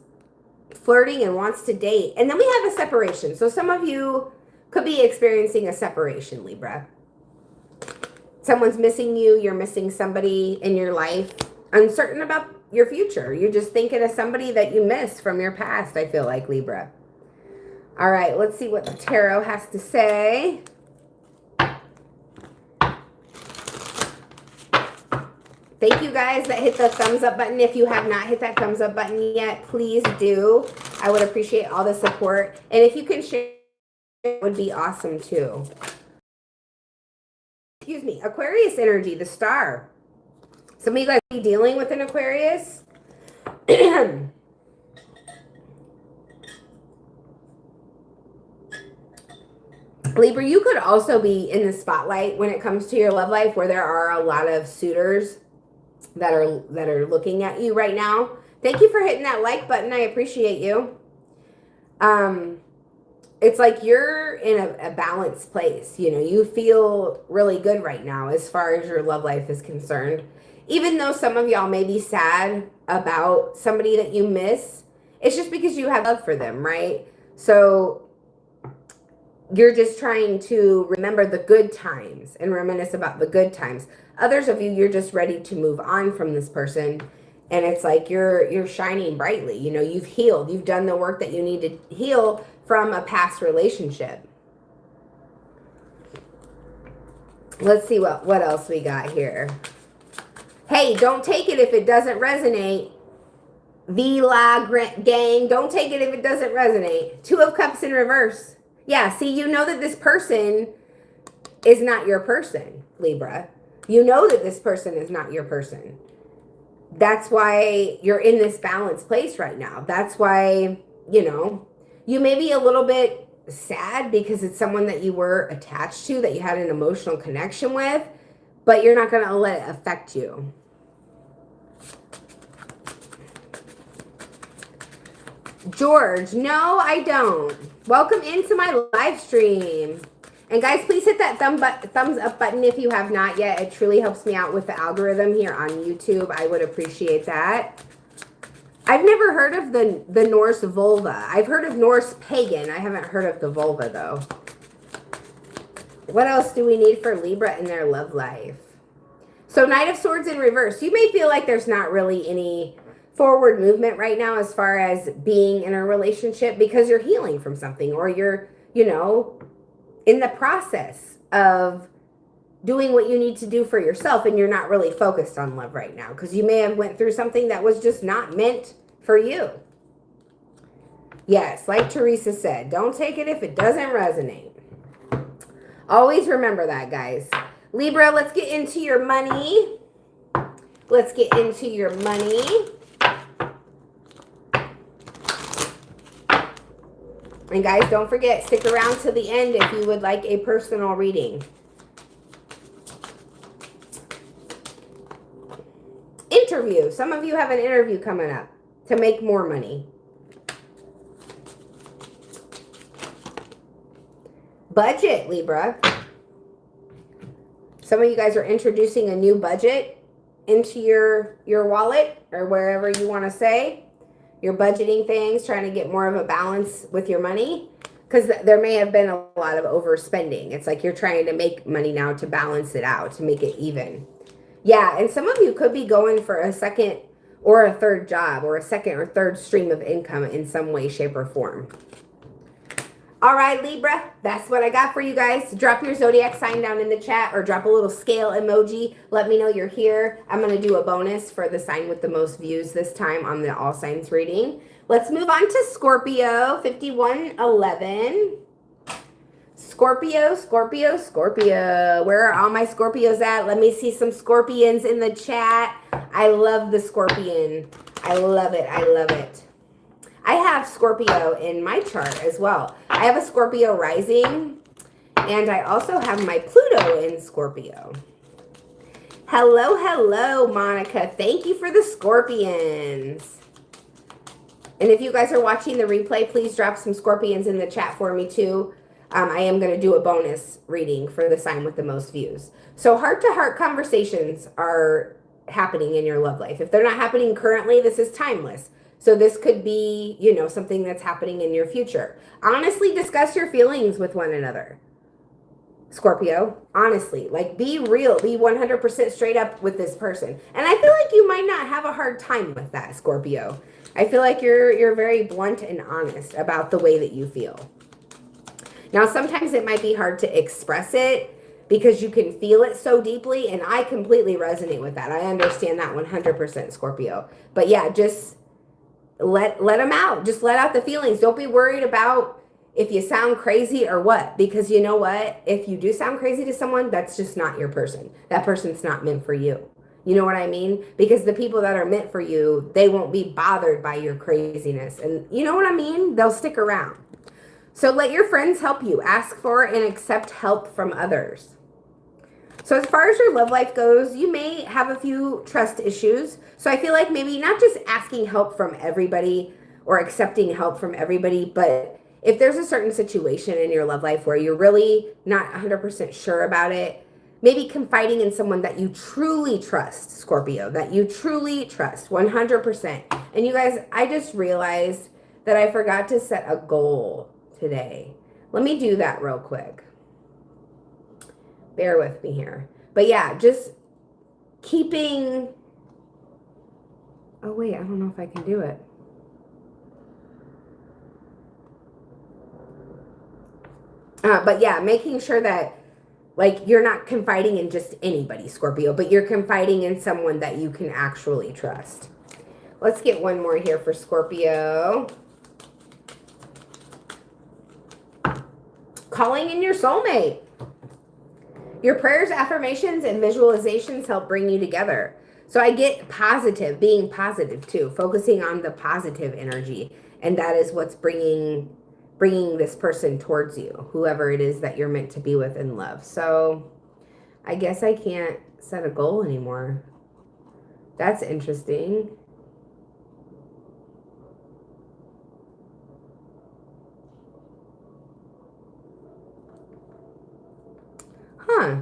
Flirting and wants to date. And then we have a separation. So some of you could be experiencing a separation, Libra. Someone's missing you. You're missing somebody in your life. Uncertain about your future. You're just thinking of somebody that you miss from your past, I feel like, Libra. All right, let's see what the tarot has to say. Thank you guys that hit the thumbs up button. If you have not hit that thumbs up button yet, please do. I would appreciate all the support. And if you can share, it would be awesome too. Excuse me, Aquarius energy, the star. Some of you guys be dealing with an Aquarius. Libra, you could also be in the spotlight when it comes to your love life, where there are a lot of suitors that are looking at you right now. Thank you for hitting that like button. I appreciate you. It's like you're in a balanced place. You feel really good right now as far as your love life is concerned. Even though some of y'all may be sad about somebody that you miss, it's just because you have love for them, right? So you're just trying to remember the good times and reminisce about the good times. Others of you, you're just ready to move on from this person. And it's like you're shining brightly. You've healed. You've done the work that you need to heal from a past relationship. Let's see what else we got here. Hey, don't take it if it doesn't resonate. V-La gang, don't take it if it doesn't resonate. 2 of Cups in reverse. Yeah, see, you know that this person is not your person, Libra. You know that this person is not your person. That's why you're in this balanced place right now. That's why, you may be a little bit sad because it's someone that you were attached to, that you had an emotional connection with, but you're not going to let it affect you. George, no, I don't. Welcome into my live stream. And guys, please hit that thumbs up button if you have not yet. It truly helps me out with the algorithm here on YouTube. I would appreciate that. I've never heard of the Norse vulva. I've heard of Norse pagan. I haven't heard of the vulva, though. What else do we need for Libra in their love life? So Knight of Swords in reverse. You may feel like there's not really any forward movement right now as far as being in a relationship because you're healing from something, or you're, in the process of doing what you need to do for yourself, and you're not really focused on love right now because you may have went through something that was just not meant for you. Yes, like Teresa said, don't take it if it doesn't resonate. Always remember that, guys. Libra, let's get into your money. Let's get into your money. And guys, don't forget, stick around to the end if you would like a personal reading. Interview. Some of you have an interview coming up to make more money. Budget, Libra. Some of you guys are introducing a new budget into your wallet or wherever you want to say. You're budgeting things, trying to get more of a balance with your money. Because there may have been a lot of overspending. It's like you're trying to make money now to balance it out, to make it even. Yeah, and some of you could be going for a second or a third job or a second or third stream of income in some way, shape, or form. All right, Libra, that's what I got for you guys. Drop your zodiac sign down in the chat or drop a little scale emoji. Let me know you're here. I'm going to do a bonus for the sign with the most views this time on the all signs reading. Let's move on to Scorpio, 5111. Scorpio, Scorpio, Scorpio. Where are all my Scorpios at? Let me see some Scorpions in the chat. I love the Scorpion. I love it. I love it. I have Scorpio in my chart as well. I have a Scorpio rising, and I also have my Pluto in Scorpio. Hello, hello, Monica. Thank you for the Scorpions. And if you guys are watching the replay, please drop some Scorpions in the chat for me too. I am going to do a bonus reading for the sign with the most views. So heart-to-heart conversations are happening in your love life. If they're not happening currently, this is timeless. So this could be, you know, something that's happening in your future. Honestly, discuss your feelings with one another. Scorpio, honestly, like be real, be 100% straight up with this person. And I feel like you might not have a hard time with that, Scorpio. I feel like you're very blunt and honest about the way that you feel. Now, sometimes it might be hard to express it because you can feel it so deeply, and I completely resonate with that. I understand that 100%, Scorpio. But yeah, just let them out. Just let out the feelings. Don't be worried about if you sound crazy or what, because you know what? If you do sound crazy to someone, that's just not your person. That person's not meant for you. You know what I mean? Because the people that are meant for you, they won't be bothered by your craziness. And you know what I mean? They'll stick around. So let your friends help you. Ask for and accept help from others. So as far as your love life goes, you may have a few trust issues. So I feel like maybe not just asking help from everybody or accepting help from everybody, but if there's a certain situation in your love life where you're really not 100% sure about it, maybe confiding in someone that you truly trust, Scorpio, that you truly trust 100%. And you guys, I just realized that I forgot to set a goal today. Let me do that real quick. Bear with me here. But yeah, just keeping... Oh, wait, I don't know if I can do it. But yeah, making sure that, like, you're not confiding in just anybody, Scorpio, but you're confiding in someone that you can actually trust. Let's get one more here for Scorpio. Calling in your soulmate. Your prayers, affirmations, and visualizations help bring you together. So I get positive, being positive too, focusing on the positive energy. And that is what's bringing this person towards you, whoever it is that you're meant to be with in love. So I guess I can't set a goal anymore. That's interesting. Huh.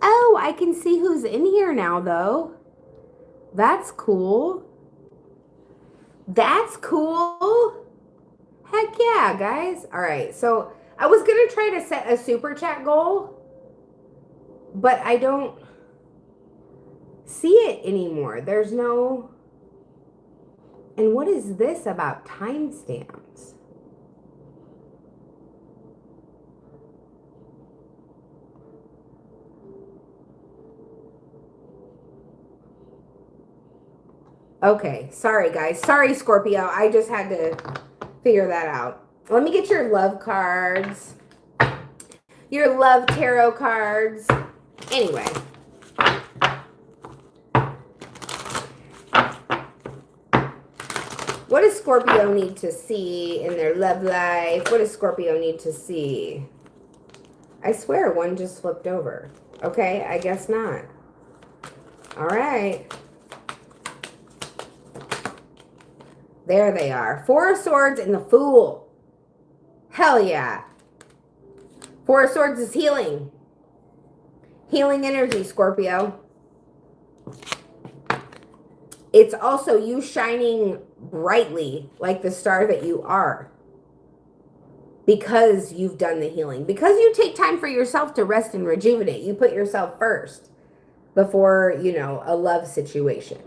Oh, I can see who's in here now, though. That's cool. That's cool. Heck yeah, guys. All right, so I was going to try to set a super chat goal, but I don't see it anymore. There's no... And what is this about timestamps? Okay, sorry guys. Sorry, Scorpio. I just had to figure that out. Let me get your love cards. Your love tarot cards. Anyway. What does Scorpio need to see in their love life? What does Scorpio need to see? I swear one just flipped over. Okay, I guess not. All right. There they are. Four of Swords and the Fool. Hell yeah. Four of Swords is healing. Healing energy, Scorpio. It's also you shining brightly like the star that you are. Because you've done the healing. Because you take time for yourself to rest and rejuvenate. You put yourself first before, you know, a love situation.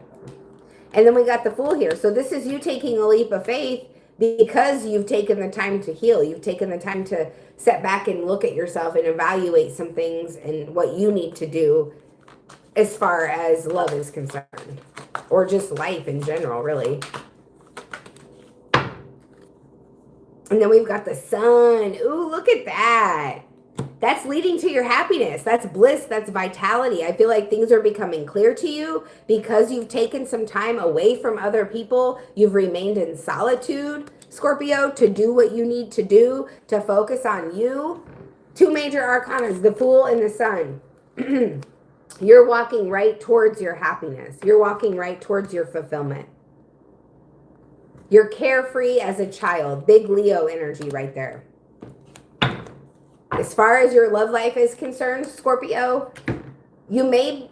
And then we got the Fool here. So this is you taking a leap of faith because you've taken the time to heal. You've taken the time to sit back and look at yourself and evaluate some things and what you need to do as far as love is concerned. Or just life in general, really. And then we've got the Sun. Ooh, look at that. That's leading to your happiness. That's bliss. That's vitality. I feel like things are becoming clear to you because you've taken some time away from other people. You've remained in solitude, Scorpio, to do what you need to do, to focus on you. Two major arcanas, the Fool and the Sun. You're walking right towards your happiness. You're walking right towards your fulfillment. You're carefree as a child. Big Leo energy right there. As far as your love life is concerned, Scorpio, you may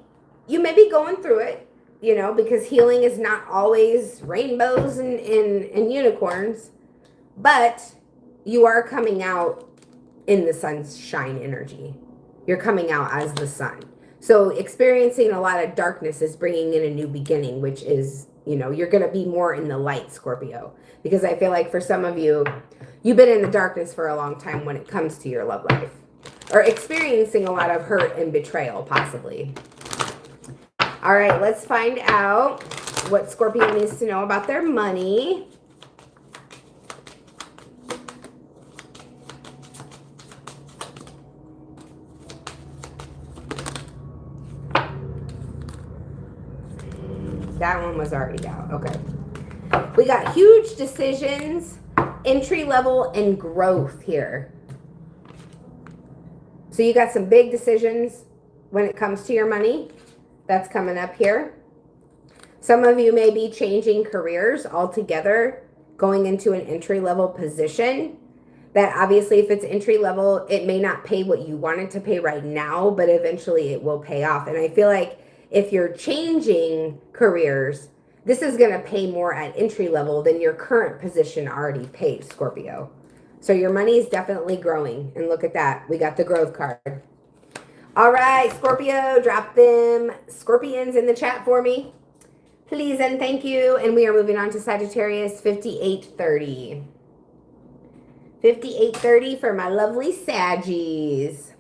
be going through it, you know, because healing is not always rainbows and unicorns, but you are coming out in the sunshine energy. You're coming out as the sun. So experiencing a lot of darkness is bringing in a new beginning, which is, you know, you're going to be more in the light, Scorpio. Because I feel like for some of you, you've been in the darkness for a long time when it comes to your love life. Or experiencing a lot of hurt and betrayal, possibly. All right, let's find out what Scorpio needs to know about their money. That one was already out. Okay. We got huge decisions, entry level, and growth here. So you got some big decisions when it comes to your money. That's coming up here. Some of you may be changing careers altogether, going into an entry level position. That obviously, if it's entry level, it may not pay what you want it to pay right now, but eventually it will pay off. And I feel like if you're changing careers, this is going to pay more at entry level than your current position already paid, Scorpio. So your money is definitely growing. And look at that. We got the growth card. All right, Scorpio, drop them scorpions in the chat for me. Please and thank you. And we are moving on to Sagittarius 5830. 5830 for my lovely Saggies.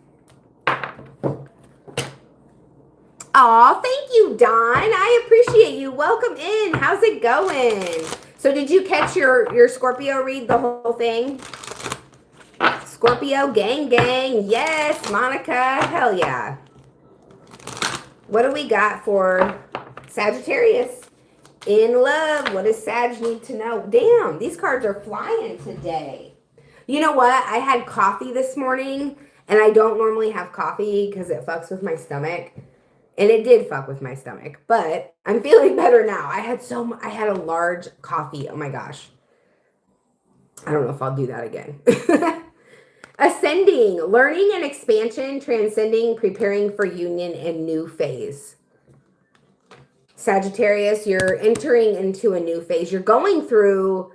Aw, thank you, Don. I appreciate you. Welcome in. How's it going? So did you catch your Scorpio read the whole thing? Scorpio gang gang. Yes, Monica. Hell yeah. What do we got for Sagittarius? In love. What does Sag need to know? Damn, these cards are flying today. You know what? I had coffee this morning, and I don't normally have coffee because it fucks with my stomach. And it did fuck with my stomach, but I'm feeling better now. I had a large coffee. Oh my gosh. I don't know if I'll do that again. Ascending, learning and expansion, transcending, preparing for union and new phase. Sagittarius, you're entering into a new phase. You're going through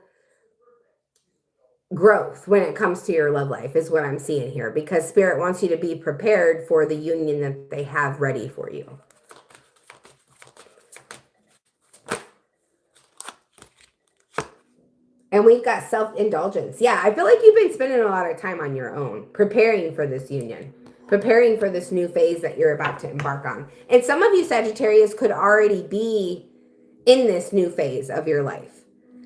growth when it comes to your love life is what I'm seeing here, because Spirit wants you to be prepared for the union that they have ready for you. And we've got self-indulgence. Yeah, I feel like you've been spending a lot of time on your own, preparing for this union, preparing for this new phase that you're about to embark on. And some of you Sagittarius could already be in this new phase of your life.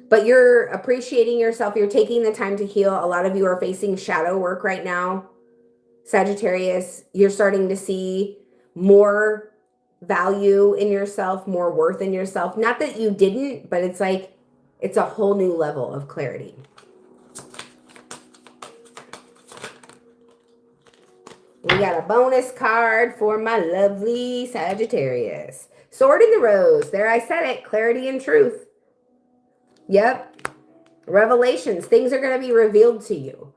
But you're appreciating yourself. You're taking the time to heal. A lot of you are facing shadow work right now. Sagittarius, you're starting to see more value in yourself, more worth in yourself. Not that you didn't, but it's like it's a whole new level of clarity. We got a bonus card for my lovely Sagittarius. Sword in the Rose. There, I said it. Clarity and truth. Yep. Revelations. Things are going to be revealed to you.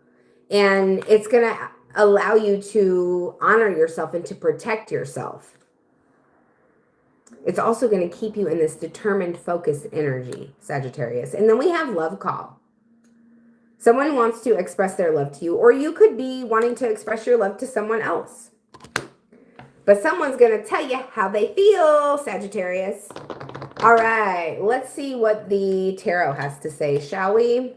And it's going to allow you to honor yourself and to protect yourself. It's also going to keep you in this determined, focused energy, Sagittarius. And then we have love call. Someone wants to express their love to you, or you could be wanting to express your love to someone else. But someone's going to tell you how they feel, Sagittarius. All right, let's see what the tarot has to say, shall we?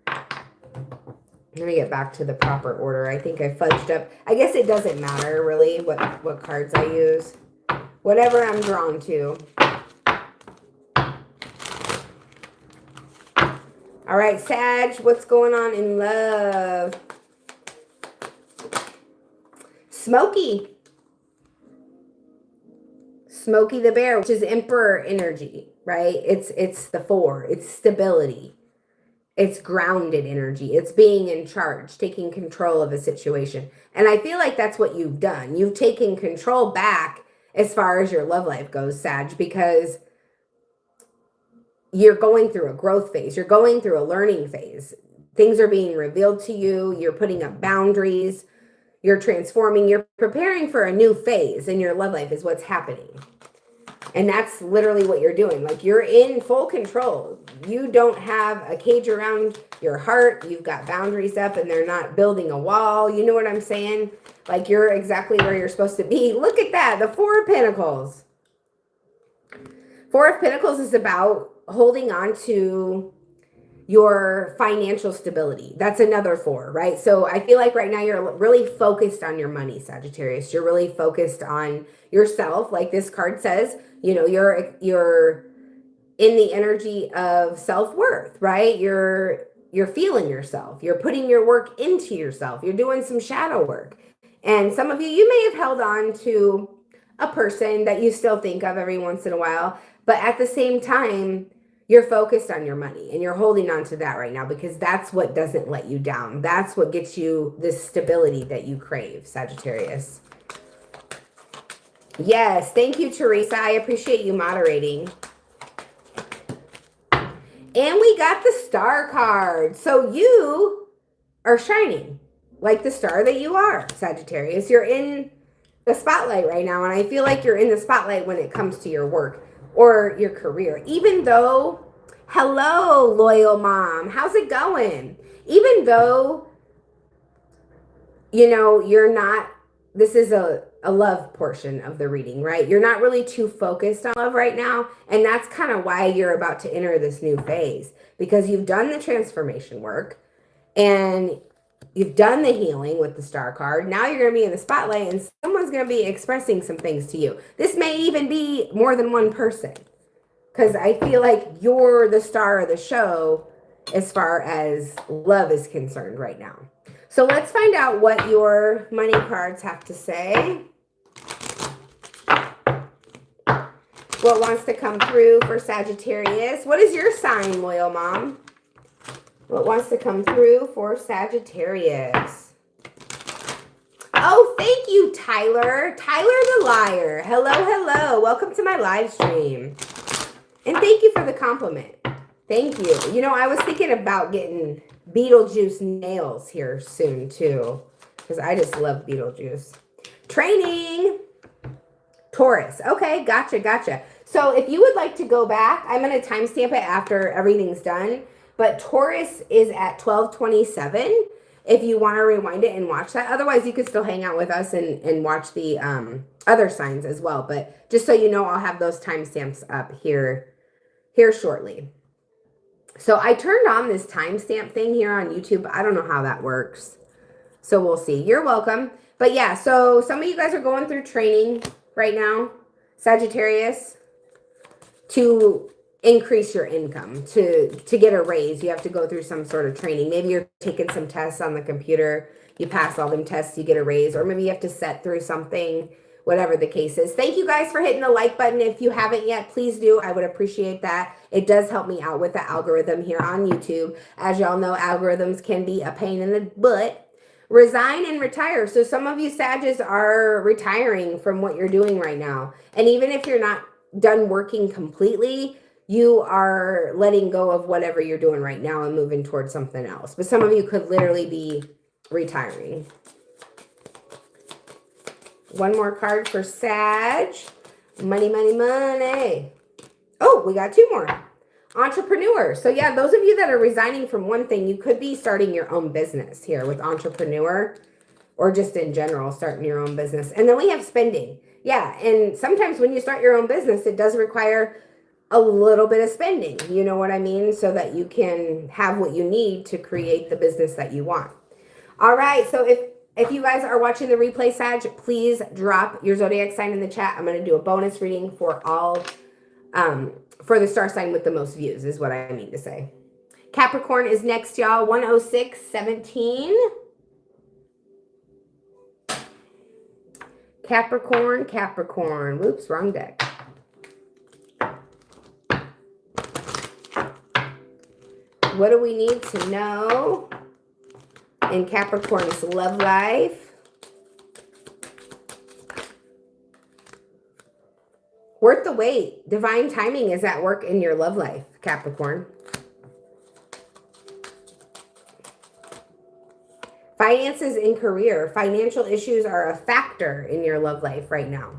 Let me get back to the proper order. I think I fudged up. I guess it doesn't matter, really, what cards I use. Whatever I'm drawn to. All right, Sag, what's going on in love? Smokey. Smokey the Bear, which is Emperor energy, right? It's the 4. It's stability. It's grounded energy. It's being in charge, taking control of a situation. And I feel like that's what you've done. You've taken control back as far as your love life goes, Sag, because you're going through a growth phase. You're going through a learning phase. Things are being revealed to you. You're putting up boundaries. You're transforming. You're preparing for a new phase in your love life is what's happening. And that's literally what you're doing. Like, you're in full control. You don't have a cage around your heart. You've got boundaries up and they're not building a wall. You know what I'm saying? Like, you're exactly where you're supposed to be. Look at that. The 4 of Pentacles. 4 of Pentacles is about holding on to your financial stability. That's another 4, right? So I feel like right now you're really focused on your money, Sagittarius. You're really focused on yourself. Like this card says, you know, you're in the energy of self-worth, right? You're feeling yourself. You're putting your work into yourself. You're doing some shadow work. And some of you may have held on to a person that you still think of every once in a while, but at the same time, you're focused on your money and you're holding on to that right now because that's what doesn't let you down. That's what gets you this stability that you crave, Sagittarius. Yes, thank you, Teresa. I appreciate you moderating. And we got the star card. So you are shining like the star that you are, Sagittarius. You're in the spotlight right now, and I feel like you're in the spotlight when it comes to your work or your career. Even though, hello, loyal mom, how's it going? Even though, you know, you're not, this is a love portion of the reading, right? You're not really too focused on love right now, and that's kind of why you're about to enter this new phase, because you've done the transformation work, and you've done the healing with the star card. Now you're going to be in the spotlight and someone's going to be expressing some things to you. This may even be more than one person, because I feel like you're the star of the show as far as love is concerned right now. So let's find out what your money cards have to say. What wants to come through for Sagittarius? What is your sign, loyal mom? What wants to come through for Sagittarius? Oh, thank you, Tyler. Tyler the Liar. Hello, hello. Welcome to my live stream. And thank you for the compliment. Thank you. You know, I was thinking about getting Beetlejuice nails here soon, too. Because I just love Beetlejuice. Training. Taurus. Okay, gotcha. So if you would like to go back, I'm going to timestamp it after everything's done. But Taurus is at 12:27 if you want to rewind it and watch that. Otherwise, you could still hang out with us and watch the other signs as well. But just so you know, I'll have those timestamps up here shortly. So I turned on this timestamp thing here on YouTube. I don't know how that works. So we'll see. You're welcome. But yeah, so some of you guys are going through training right now. Sagittarius. to increase your income. To get a raise, you have to go through some sort of training. Maybe you're taking some tests on the computer, you pass all them tests, you get a raise, or maybe you have to set through something, whatever the case is. Thank you guys for hitting the like button. If you haven't yet, please do. I would appreciate that. It does help me out with the algorithm here on YouTube. As y'all know, algorithms can be a pain in the butt. Resign and retire. So some of you Sages are retiring from what you're doing right now. And even if you're not done working completely, you are letting go of whatever you're doing right now and moving towards something else. But some of you could literally be retiring. One more card for Sag. Money, money, money. Oh, we got two more. Entrepreneur. So yeah, those of you that are resigning from one thing, you could be starting your own business here with entrepreneur, or just in general, starting your own business. And then we have spending. Yeah, and sometimes when you start your own business, it does require a little bit of spending. You know what I mean? So that you can have what you need to create the business that you want. All right, so if you guys are watching the replay, Sag, please drop your zodiac sign in the chat. I'm going to do a bonus reading for all for the star sign with the most views is what I mean to say. Capricorn is next, y'all. 10617. Capricorn, Capricorn. Whoops, wrong deck. What do we need to know in Capricorn's love life? Worth the wait. Divine timing is at work in your love life, Capricorn. Finances and career. Financial issues are a factor in your love life right now.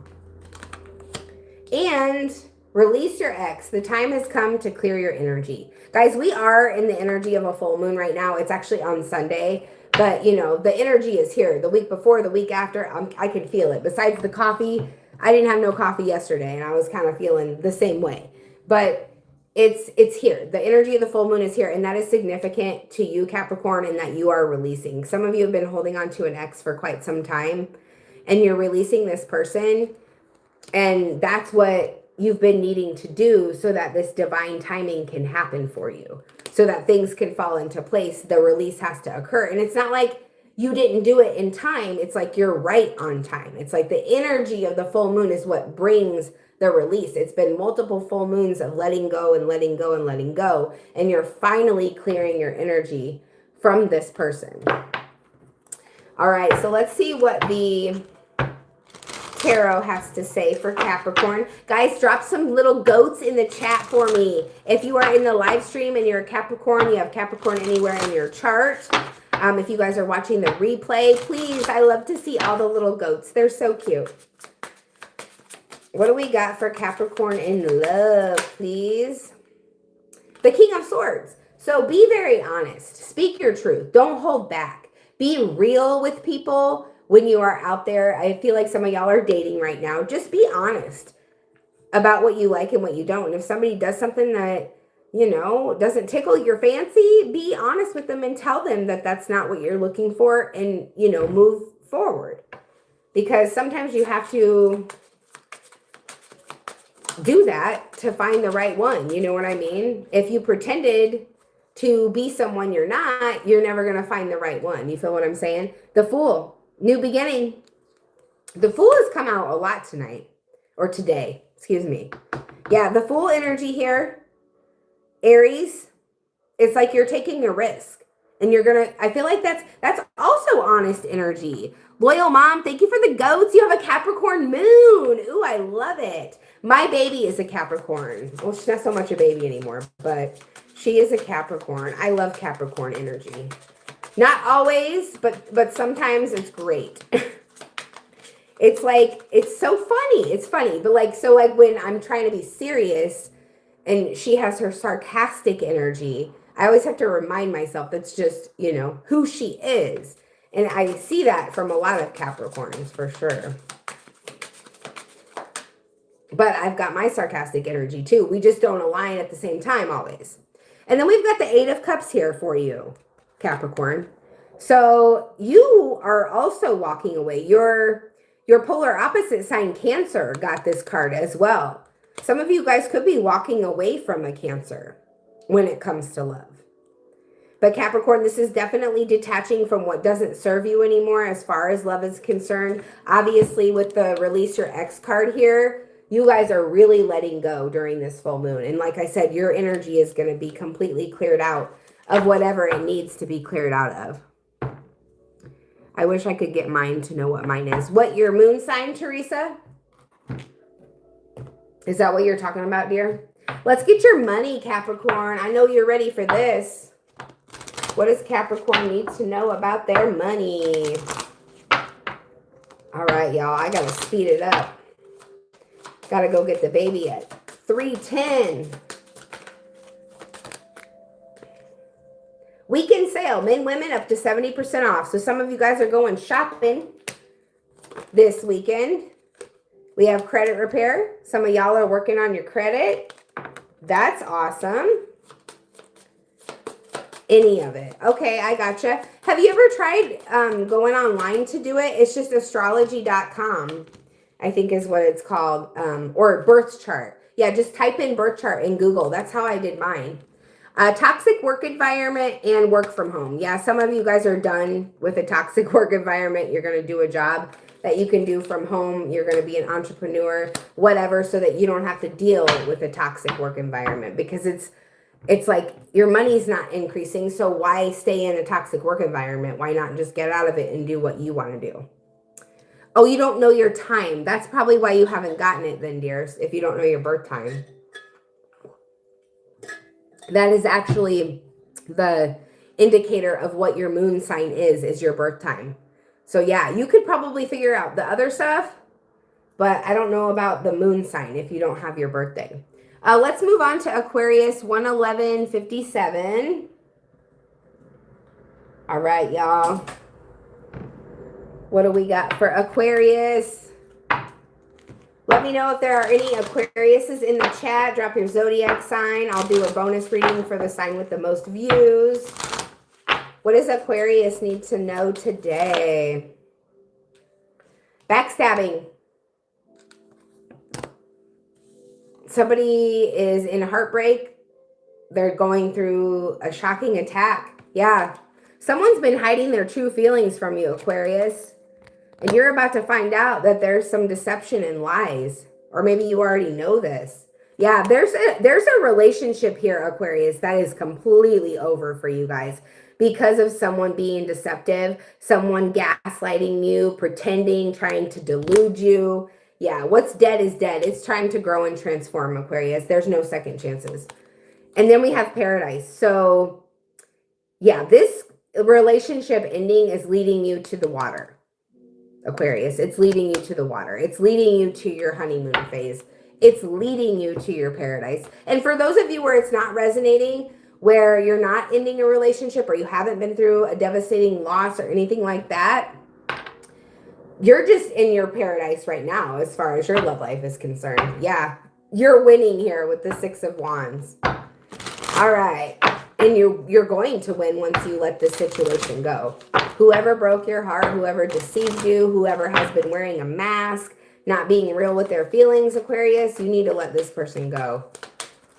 And release your ex. The time has come to clear your energy. Guys, we are in the energy of a full moon right now. It's actually on Sunday. But, you know, the energy is here. The week before, the week after, I can feel it. Besides the coffee, I didn't have no coffee yesterday, and I was kind of feeling the same way. But it's here. The energy of the full moon is here, and that is significant to you, Capricorn, and that you are releasing. Some of you have been holding on to an ex for quite some time, and you're releasing this person, and that's what you've been needing to do so that this divine timing can happen for you, so that things can fall into place. The release has to occur, and it's not like you didn't do it in time. It's like you're right on time. It's like the energy of the full moon is what brings the release. It's been multiple full moons of letting go and letting go and letting go. And you're finally clearing your energy from this person. All right, so let's see what the tarot has to say for Capricorn. Guys, drop some little goats in the chat for me. If you are in the live stream and you're a Capricorn, you have Capricorn anywhere in your chart. If you guys are watching the replay, please, I love to see all the little goats. They're so cute. What do we got for Capricorn in love, please? The King of Swords. So be very honest. Speak your truth. Don't hold back. Be real with people when you are out there. I feel like some of y'all are dating right now. Just be honest about what you like and what you don't. And if somebody does something that, you know, doesn't tickle your fancy, be honest with them and tell them that that's not what you're looking for, and, you know, move forward. Because sometimes you have to do that to find the right one. You know what I mean? If you pretended to be someone you're not, you're never going to find the right one. You feel what I'm saying? The Fool, new beginning. The Fool has come out a lot tonight, or today, excuse me. Yeah, the Fool energy here. Aries, it's like you're taking a risk, and you're gonna, I feel like that's also honest energy. Loyal mom, thank you for the goats. You have a Capricorn moon. Ooh, I love it. My baby is a Capricorn. Well, she's not so much a baby anymore, but she is a Capricorn. I love Capricorn energy. Not always, but sometimes it's great. It's like, it's so funny. It's funny, but like, so like when I'm trying to be serious and she has her sarcastic energy, I always have to remind myself that's just, you know, who she is. And I see that from a lot of Capricorns for sure. But I've got my sarcastic energy too. We just don't align at the same time always. And then we've got the Eight of Cups here for you, Capricorn. So you are also walking away. Your polar opposite sign, Cancer, got this card as well. Some of you guys could be walking away from a Cancer when it comes to love. But Capricorn, this is definitely detaching from what doesn't serve you anymore as far as love is concerned. Obviously, with the release your ex card here, you guys are really letting go during this full moon. And like I said, your energy is going to be completely cleared out of whatever it needs to be cleared out of. I wish I could get mine to know what mine is. What your moon sign, Teresa? Is that what you're talking about, dear? Let's get your money, Capricorn. I know you're ready for this. What does Capricorn need to know about their money? All right, y'all. I got to speed it up. Got to go get the baby at 3:10. Weekend sale. Men, women up to 70% off. So some of you guys are going shopping this weekend. We have credit repair. Some of y'all are working on your credit. That's awesome. Any of it. Okay, I gotcha. Have you ever tried going online to do it? It's just astrology.com, I think is what it's called, or birth chart. Yeah, just type in birth chart in Google. That's how I did mine. Toxic work environment and work from home. Yeah, some of you guys are done with a toxic work environment. You're going to do a job that you can do from home. You're going to be an entrepreneur, whatever, so that you don't have to deal with a toxic work environment, because it's like your money's not increasing. So why stay in a toxic work environment? Why not just get out of it and do what you want to do? Oh, you don't know your time. That's probably why you haven't gotten it then, dears, if you don't know your birth time. That is actually the indicator of what your moon sign is your birth time. So yeah, you could probably figure out the other stuff, but I don't know about the moon sign if you don't have your birthday. Let's move on to Aquarius 11157. All right, y'all. What do we got for Aquarius? Let me know if there are any Aquariuses in the chat. Drop your zodiac sign. I'll do a bonus reading for the sign with the most views. What does Aquarius need to know today? Backstabbing. Somebody is in heartbreak. They're going through a shocking attack. Yeah. Someone's been hiding their true feelings from you, Aquarius. And you're about to find out that there's some deception and lies. Or maybe you already know this. Yeah, there's a relationship here, Aquarius, that is completely over for you guys. Because of someone being deceptive, someone gaslighting you, pretending, trying to delude you. Yeah, what's dead is dead. It's time to grow and transform, Aquarius. There's no second chances. And then we have Paradise. So, yeah, this relationship ending is leading you to the water, Aquarius. It's leading you to the water. It's leading you to your honeymoon phase. It's leading you to your paradise. And for those of you where it's not resonating, where you're not ending a relationship or you haven't been through a devastating loss or anything like that, you're just in your paradise right now as far as your love life is concerned. Yeah, you're winning here with the Six of Wands. All right. And you're going to win once you let this situation go. Whoever broke your heart, whoever deceived you, whoever has been wearing a mask, not being real with their feelings, Aquarius, you need to let this person go.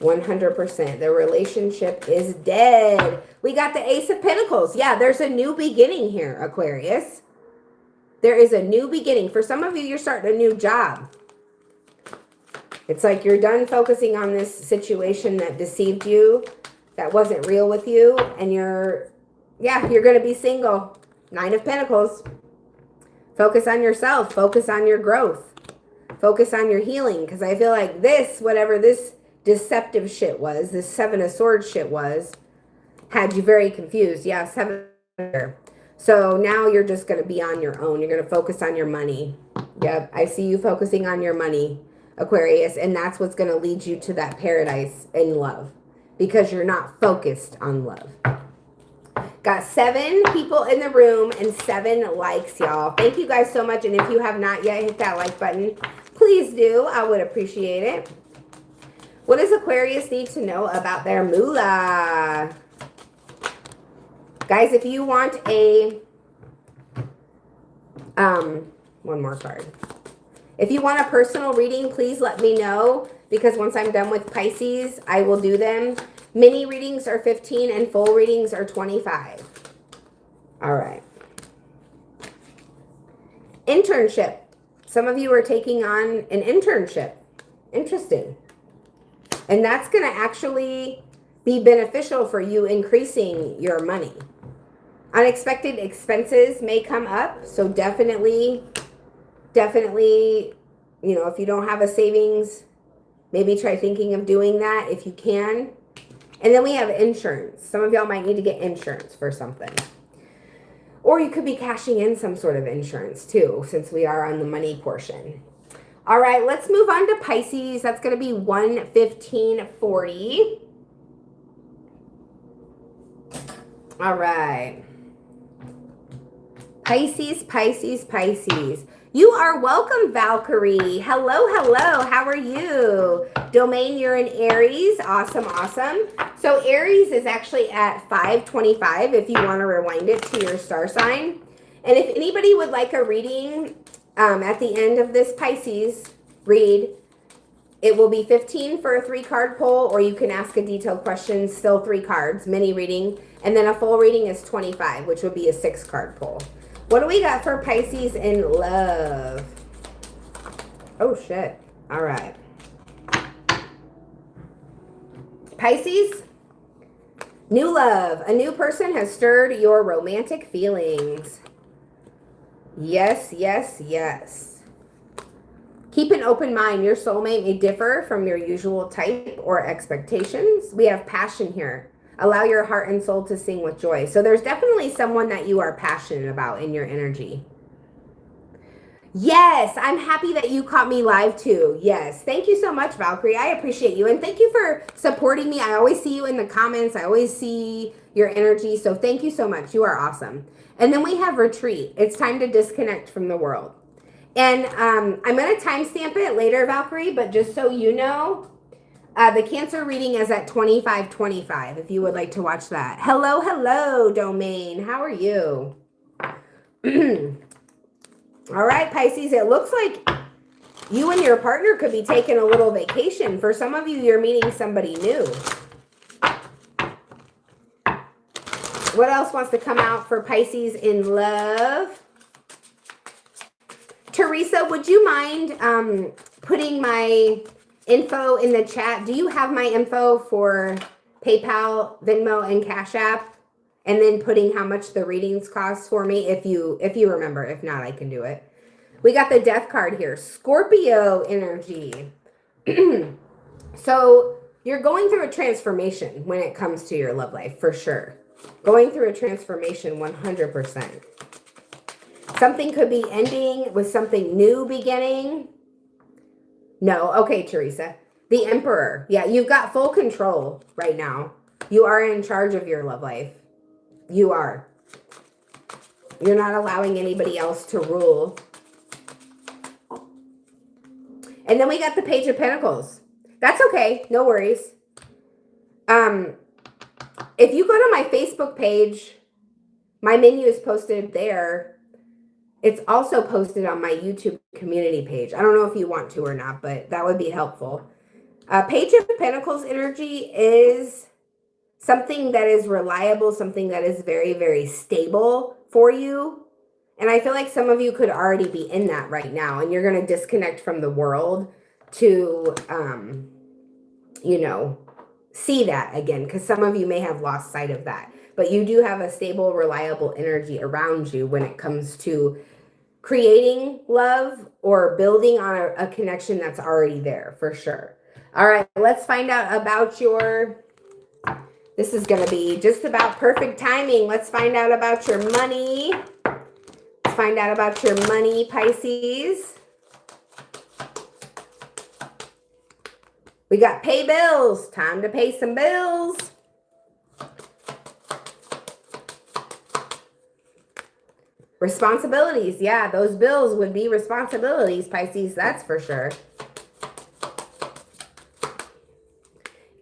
100%. The relationship is dead. We got the Ace of Pentacles. Yeah, there's a new beginning here, Aquarius. There is a new beginning. For some of you, you're starting a new job. It's like you're done focusing on this situation that deceived you, that wasn't real with you, and you're going to be single. 9 of Pentacles. Focus on yourself. Focus on your growth. Focus on your healing, because I feel like this, whatever this deceptive shit was, this 7 of Swords shit was, had you very confused. Yeah, 7. So now you're just going to be on your own. You're going to focus on your money. Yep, I see you focusing on your money, Aquarius, and that's what's going to lead you to that paradise in love, because you're not focused on love. Got 7 people in the room and 7 likes, y'all. Thank you guys so much. And if you have not yet hit that like button, please do. I would appreciate it. What does Aquarius need to know about their moolah? Guys, if you want a, one more card. If you want a personal reading, please let me know, because once I'm done with Pisces, I will do them. Mini readings are 15 and full readings are 25. All right. Internship. Some of you are taking on an internship. Interesting. And that's going to actually be beneficial for you, increasing your money. Unexpected expenses may come up, so definitely, you know, if you don't have a savings, maybe try thinking of doing that if you can. And then we have insurance. Some of y'all might need to get insurance for something. Or you could be cashing in some sort of insurance too, since we are on the money portion. All right, let's move on to Pisces. That's going to be 11540. All right. Pisces, Pisces, Pisces. You are welcome, Valkyrie. Hello, hello. How are you? Domain, you're in Aries. Awesome, awesome. So Aries is actually at 525 if you want to rewind it to your star sign. And if anybody would like a reading at the end of this Pisces read, it will be 15 for a 3-card pull, or you can ask a detailed question, still 3 cards, mini reading. And then a full reading is 25, which would be a 6-card pull. What do we got for Pisces in love? Oh, shit. All right. Pisces, new love. A new person has stirred your romantic feelings. Yes, yes, yes. Keep an open mind. Your soulmate may differ from your usual type or expectations. We have passion here. Allow your heart and soul to sing with joy. So there's definitely someone that you are passionate about in your energy. Yes, I'm happy that you caught me live too. Yes, thank you so much, Valkyrie. I appreciate you. And thank you for supporting me. I always see you in the comments. I always see your energy. So thank you so much. You are awesome. And then we have retreat. It's time to disconnect from the world. And I'm going to timestamp it later, Valkyrie, but just so you know, the Cancer reading is at 25:25 if you would like to watch that. Hello, hello, Domain. How are you? All right, Pisces, it looks like you and your partner could be taking a little vacation. For some of you, you're meeting somebody new. What else wants to come out for Pisces in love? Teresa, would you mind putting my info in the chat? Do you have my info for PayPal, Venmo, and Cash App? And then putting how much the readings cost for me, if you remember. If not, I can do it. We got the death card here. Scorpio energy. So you're going through a transformation when it comes to your love life, for sure. Going through a transformation 100%. Something could be ending with something new beginning. No, okay, Teresa. The Emperor. Yeah, you've got full control right now. You are in charge of your love life. You are. You're not allowing anybody else to rule. And then we got the Page of Pentacles. That's okay. No worries. If you go to my Facebook page, my menu is posted there. It's also posted on my YouTube community page. I don't know if you want to or not, but that would be helpful. Page of Pentacles energy is something that is reliable, something that is very, very stable for you. And I feel like some of you could already be in that right now, and you're going to disconnect from the world to, you know, see that again, because some of you may have lost sight of that. But you do have a stable, reliable energy around you when it comes to creating love or building on a connection that's already there, for sure. All right, let's find out about your... This is going to be just about perfect timing. Let's find out about your money. Let's find out about your money, Pisces. We got pay bills. Time to pay some bills. Responsibilities. Yeah, those bills would be responsibilities, Pisces. That's for sure.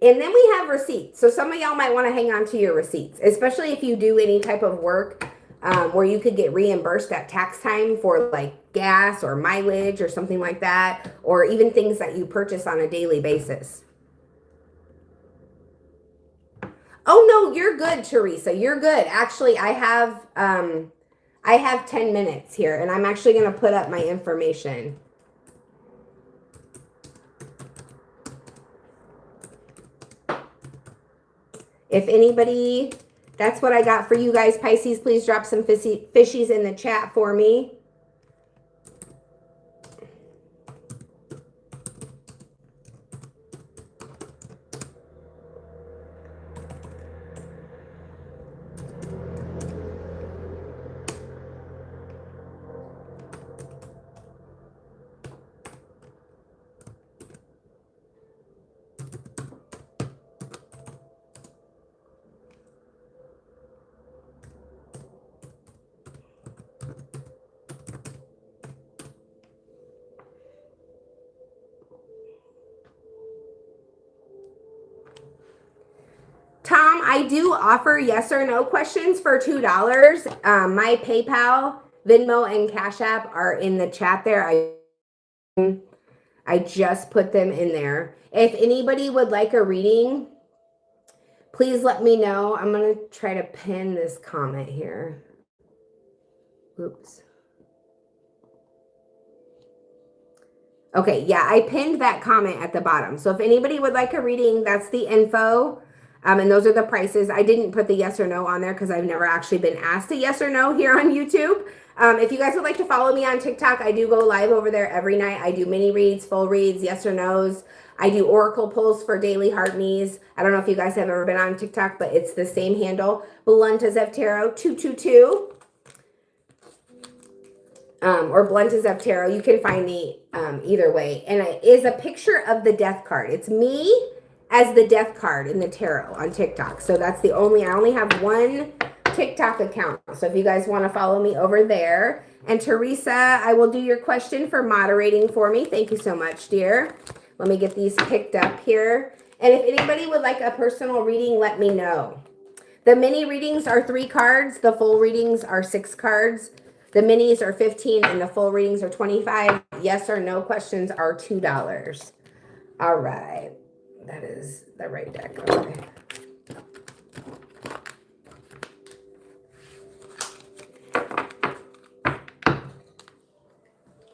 And then we have receipts. So some of y'all might want to hang on to your receipts, especially if you do any type of work where you could get reimbursed at tax time for like gas or mileage or something like that, or even things that you purchase on a daily basis. Oh no, you're good, Teresa. You're good. Actually, I have 10 minutes here, and I'm actually going to put up my information. If anybody, that's what I got for you guys, Pisces. Please drop some fishies in the chat for me. Tom, I do offer yes or no questions for $2. My PayPal, Venmo, and Cash App are in the chat there. I just put them in there. If anybody would like a reading, please let me know. I'm going to try to pin this comment here. Oops. Okay, yeah, I pinned that comment at the bottom. So if anybody would like a reading, that's the info. And those are the prices. I didn't put the yes or no on there because I've never actually been asked a yes or no here on YouTube. If you guys would like to follow me on TikTok, I do go live over there every night. I do mini reads, full reads, yes or no's. I do oracle pulls for daily heart needs. I don't know if you guys have ever been on TikTok, but it's the same handle. Blunt as F Tarot 222. Or Blunt as F Tarot. You can find me either way. And it is a picture of the death card. It's me as the death card in the tarot on TikTok. So that's I only have one TikTok account. So if you guys want to follow me over there. And Teresa, I will do your question for moderating for me. Thank you so much, dear. Let me get these picked up here. And if anybody would like a personal reading, let me know. The mini readings are 3 cards. The full readings are 6 cards. The minis are 15 and the full readings are 25. Yes or no questions are $2. All right. That is the right deck. Okay.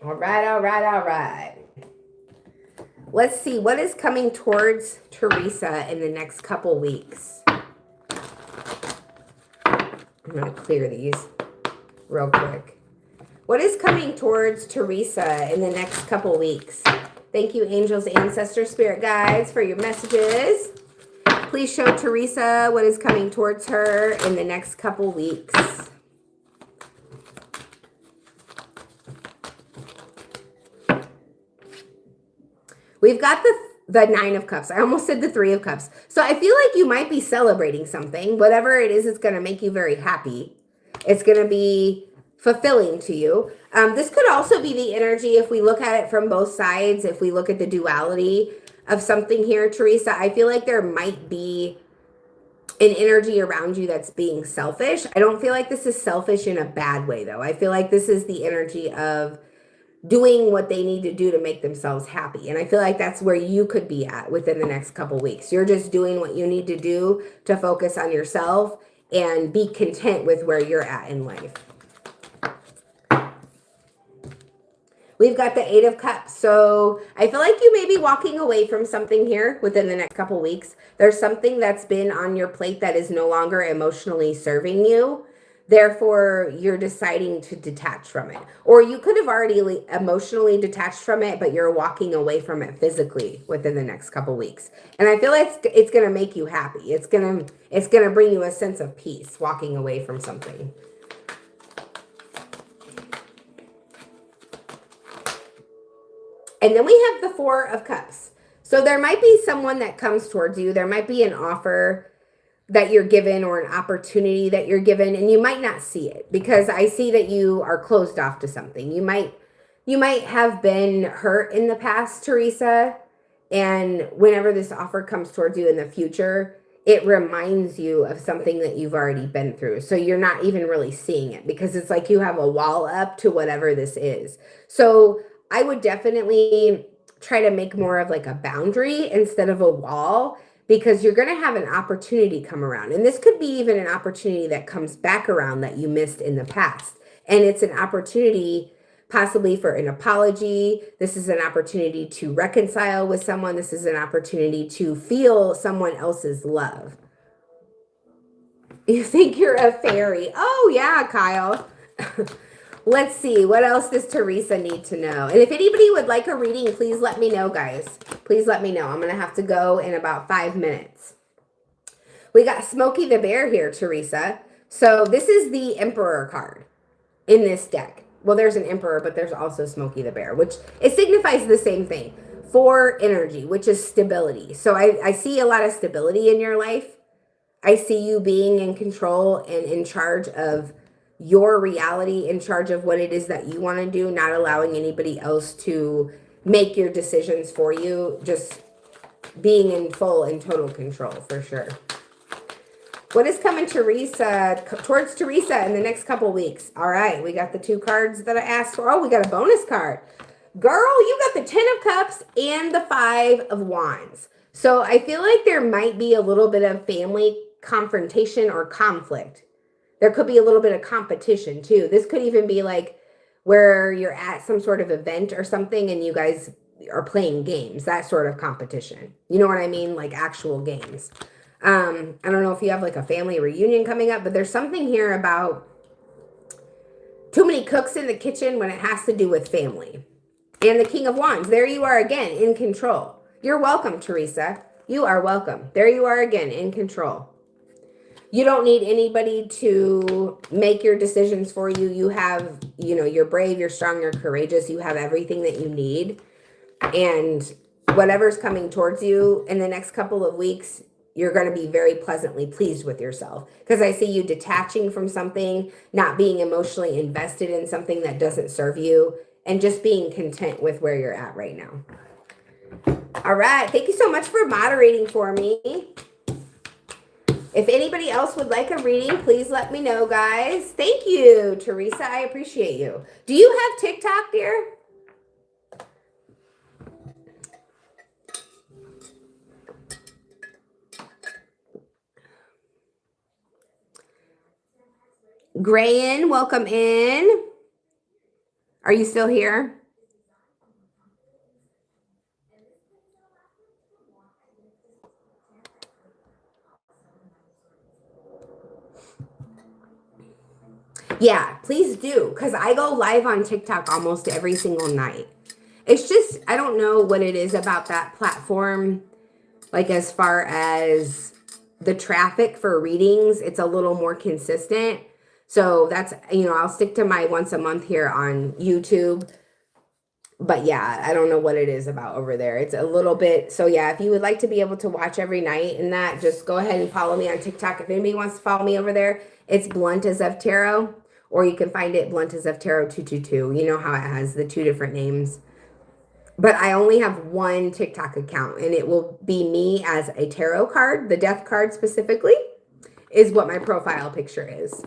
All right, all right, all right. Let's see what is coming towards Teresa in the next couple weeks. I'm going to clear these real quick. What is coming towards Teresa in the next couple weeks? Thank you, angels, ancestors, spirit guides, for your messages. Please show Teresa what is coming towards her in the next couple weeks. We've got the 9 of Cups. I almost said the 3 of Cups. So I feel like you might be celebrating something. Whatever it is, it's going to make you very happy. It's going to be fulfilling to you. This could also be the energy if we look at it from both sides. If we look at the duality of something here, Teresa, I feel like there might be an energy around you that's being selfish. I don't feel like this is selfish in a bad way, though. I feel like this is the energy of doing what they need to do to make themselves happy. And I feel like that's where you could be at within the next couple weeks. You're just doing what you need to do to focus on yourself and be content with where you're at in life. We've got the 8 of Cups. So I feel like you may be walking away from something here within the next couple weeks. There's something that's been on your plate that is no longer emotionally serving you. Therefore, you're deciding to detach from it. Or you could have already emotionally detached from it, but you're walking away from it physically within the next couple weeks. And I feel like it's going to make you happy. It's going to bring you a sense of peace walking away from something. And then we have the 4 of Cups. So there might be someone that comes towards you. There might be an offer that you're given or an opportunity that you're given, and you might not see it because I see that you are closed off to something. You might have been hurt in the past, Teresa, and whenever this offer comes towards you in the future, it reminds you of something that you've already been through. So you're not even really seeing it because it's like you have a wall up to whatever this is. So I would definitely try to make more of like a boundary instead of a wall, because you're going to have an opportunity come around. And this could be even an opportunity that comes back around that you missed in the past. And it's an opportunity possibly for an apology. This is an opportunity to reconcile with someone. This is an opportunity to feel someone else's love. You think you're a fairy? Oh, yeah, Kyle. Let's see. What else does Teresa need to know? And if anybody would like a reading, please let me know, guys. Please let me know. I'm going to have to go in about 5 minutes. We got Smokey the Bear here, Teresa. So this is the Emperor card in this deck. Well, there's an Emperor, but there's also Smokey the Bear, which it signifies the same thing. 4 energy, which is stability. So I see a lot of stability in your life. I see you being in control and in charge of your reality, in charge of what it is that you want to do, not allowing anybody else to make your decisions for you, just being in full and total control for sure. What is coming towards Teresa in the next couple weeks? All right, we got the 2 cards that I asked for. Oh, we got a bonus card. Girl, you got the 10 of Cups and the 5 of Wands. So I feel like there might be a little bit of family confrontation or conflict. There could be a little bit of competition too. This could even be like where you're at some sort of event or something and you guys are playing games, that sort of competition. You know what I mean? Like actual games. I don't know if you have like a family reunion coming up, but there's something here about too many cooks in the kitchen when it has to do with family. And the King of Wands, there you are again, in control. You're welcome, Teresa. You are welcome. There you are again, in control. You don't need anybody to make your decisions for you. You have, you're brave, you're strong, you're courageous. You have everything that you need. And whatever's coming towards you in the next couple of weeks, you're going to be very pleasantly pleased with yourself. Because I see you detaching from something, not being emotionally invested in something that doesn't serve you, and just being content with where you're at right now. All right. Thank you so much for moderating for me. If anybody else would like a reading, please let me know, guys. Thank you, Teresa. I appreciate you. Do you have TikTok, dear? Grayan, welcome in. Are you still here? Yeah, please do, because I go live on TikTok almost every single night. It's just, I don't know what it is about that platform, like as far as the traffic for readings, it's a little more consistent. So that's, I'll stick to my once a month here on YouTube. But yeah, I don't know what it is about over there. It's a little bit. So yeah, if you would like to be able to watch every night and that, just go ahead and follow me on TikTok. If anybody wants to follow me over there, it's Blunt as of Tarot, or you can find it Blunt as of Tarot 222. You know how it has the 2 different names. But I only have one TikTok account, and it will be me as a tarot card. The death card specifically is what my profile picture is.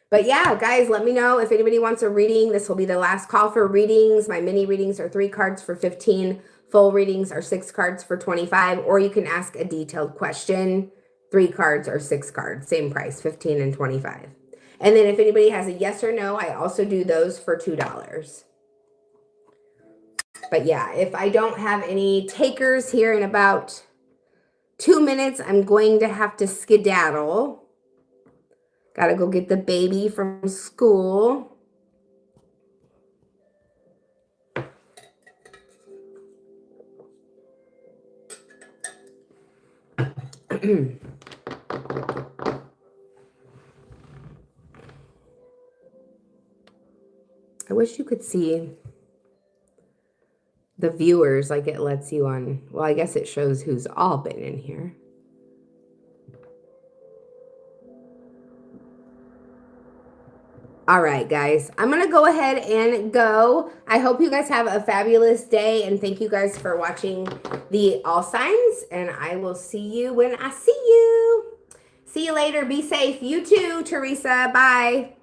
But yeah, guys, let me know if anybody wants a reading. This will be the last call for readings. My mini readings are 3 cards for 15. Full readings are 6 cards for 25. Or you can ask a detailed question. 3 cards or 6 cards. Same price, 15 and 25. And then if anybody has a yes or no, I also do those for $2. But yeah, if I don't have any takers here in about 2 minutes, I'm going to have to skedaddle. Gotta go get the baby from school. I wish you could see the viewers like it lets you on. Well, I guess it shows who's all been in here. All right, guys, I'm going to go ahead and go. I hope you guys have a fabulous day, and thank you guys for watching the all signs, and I will see you when I see you. See you later. Be safe. You too, Teresa. Bye.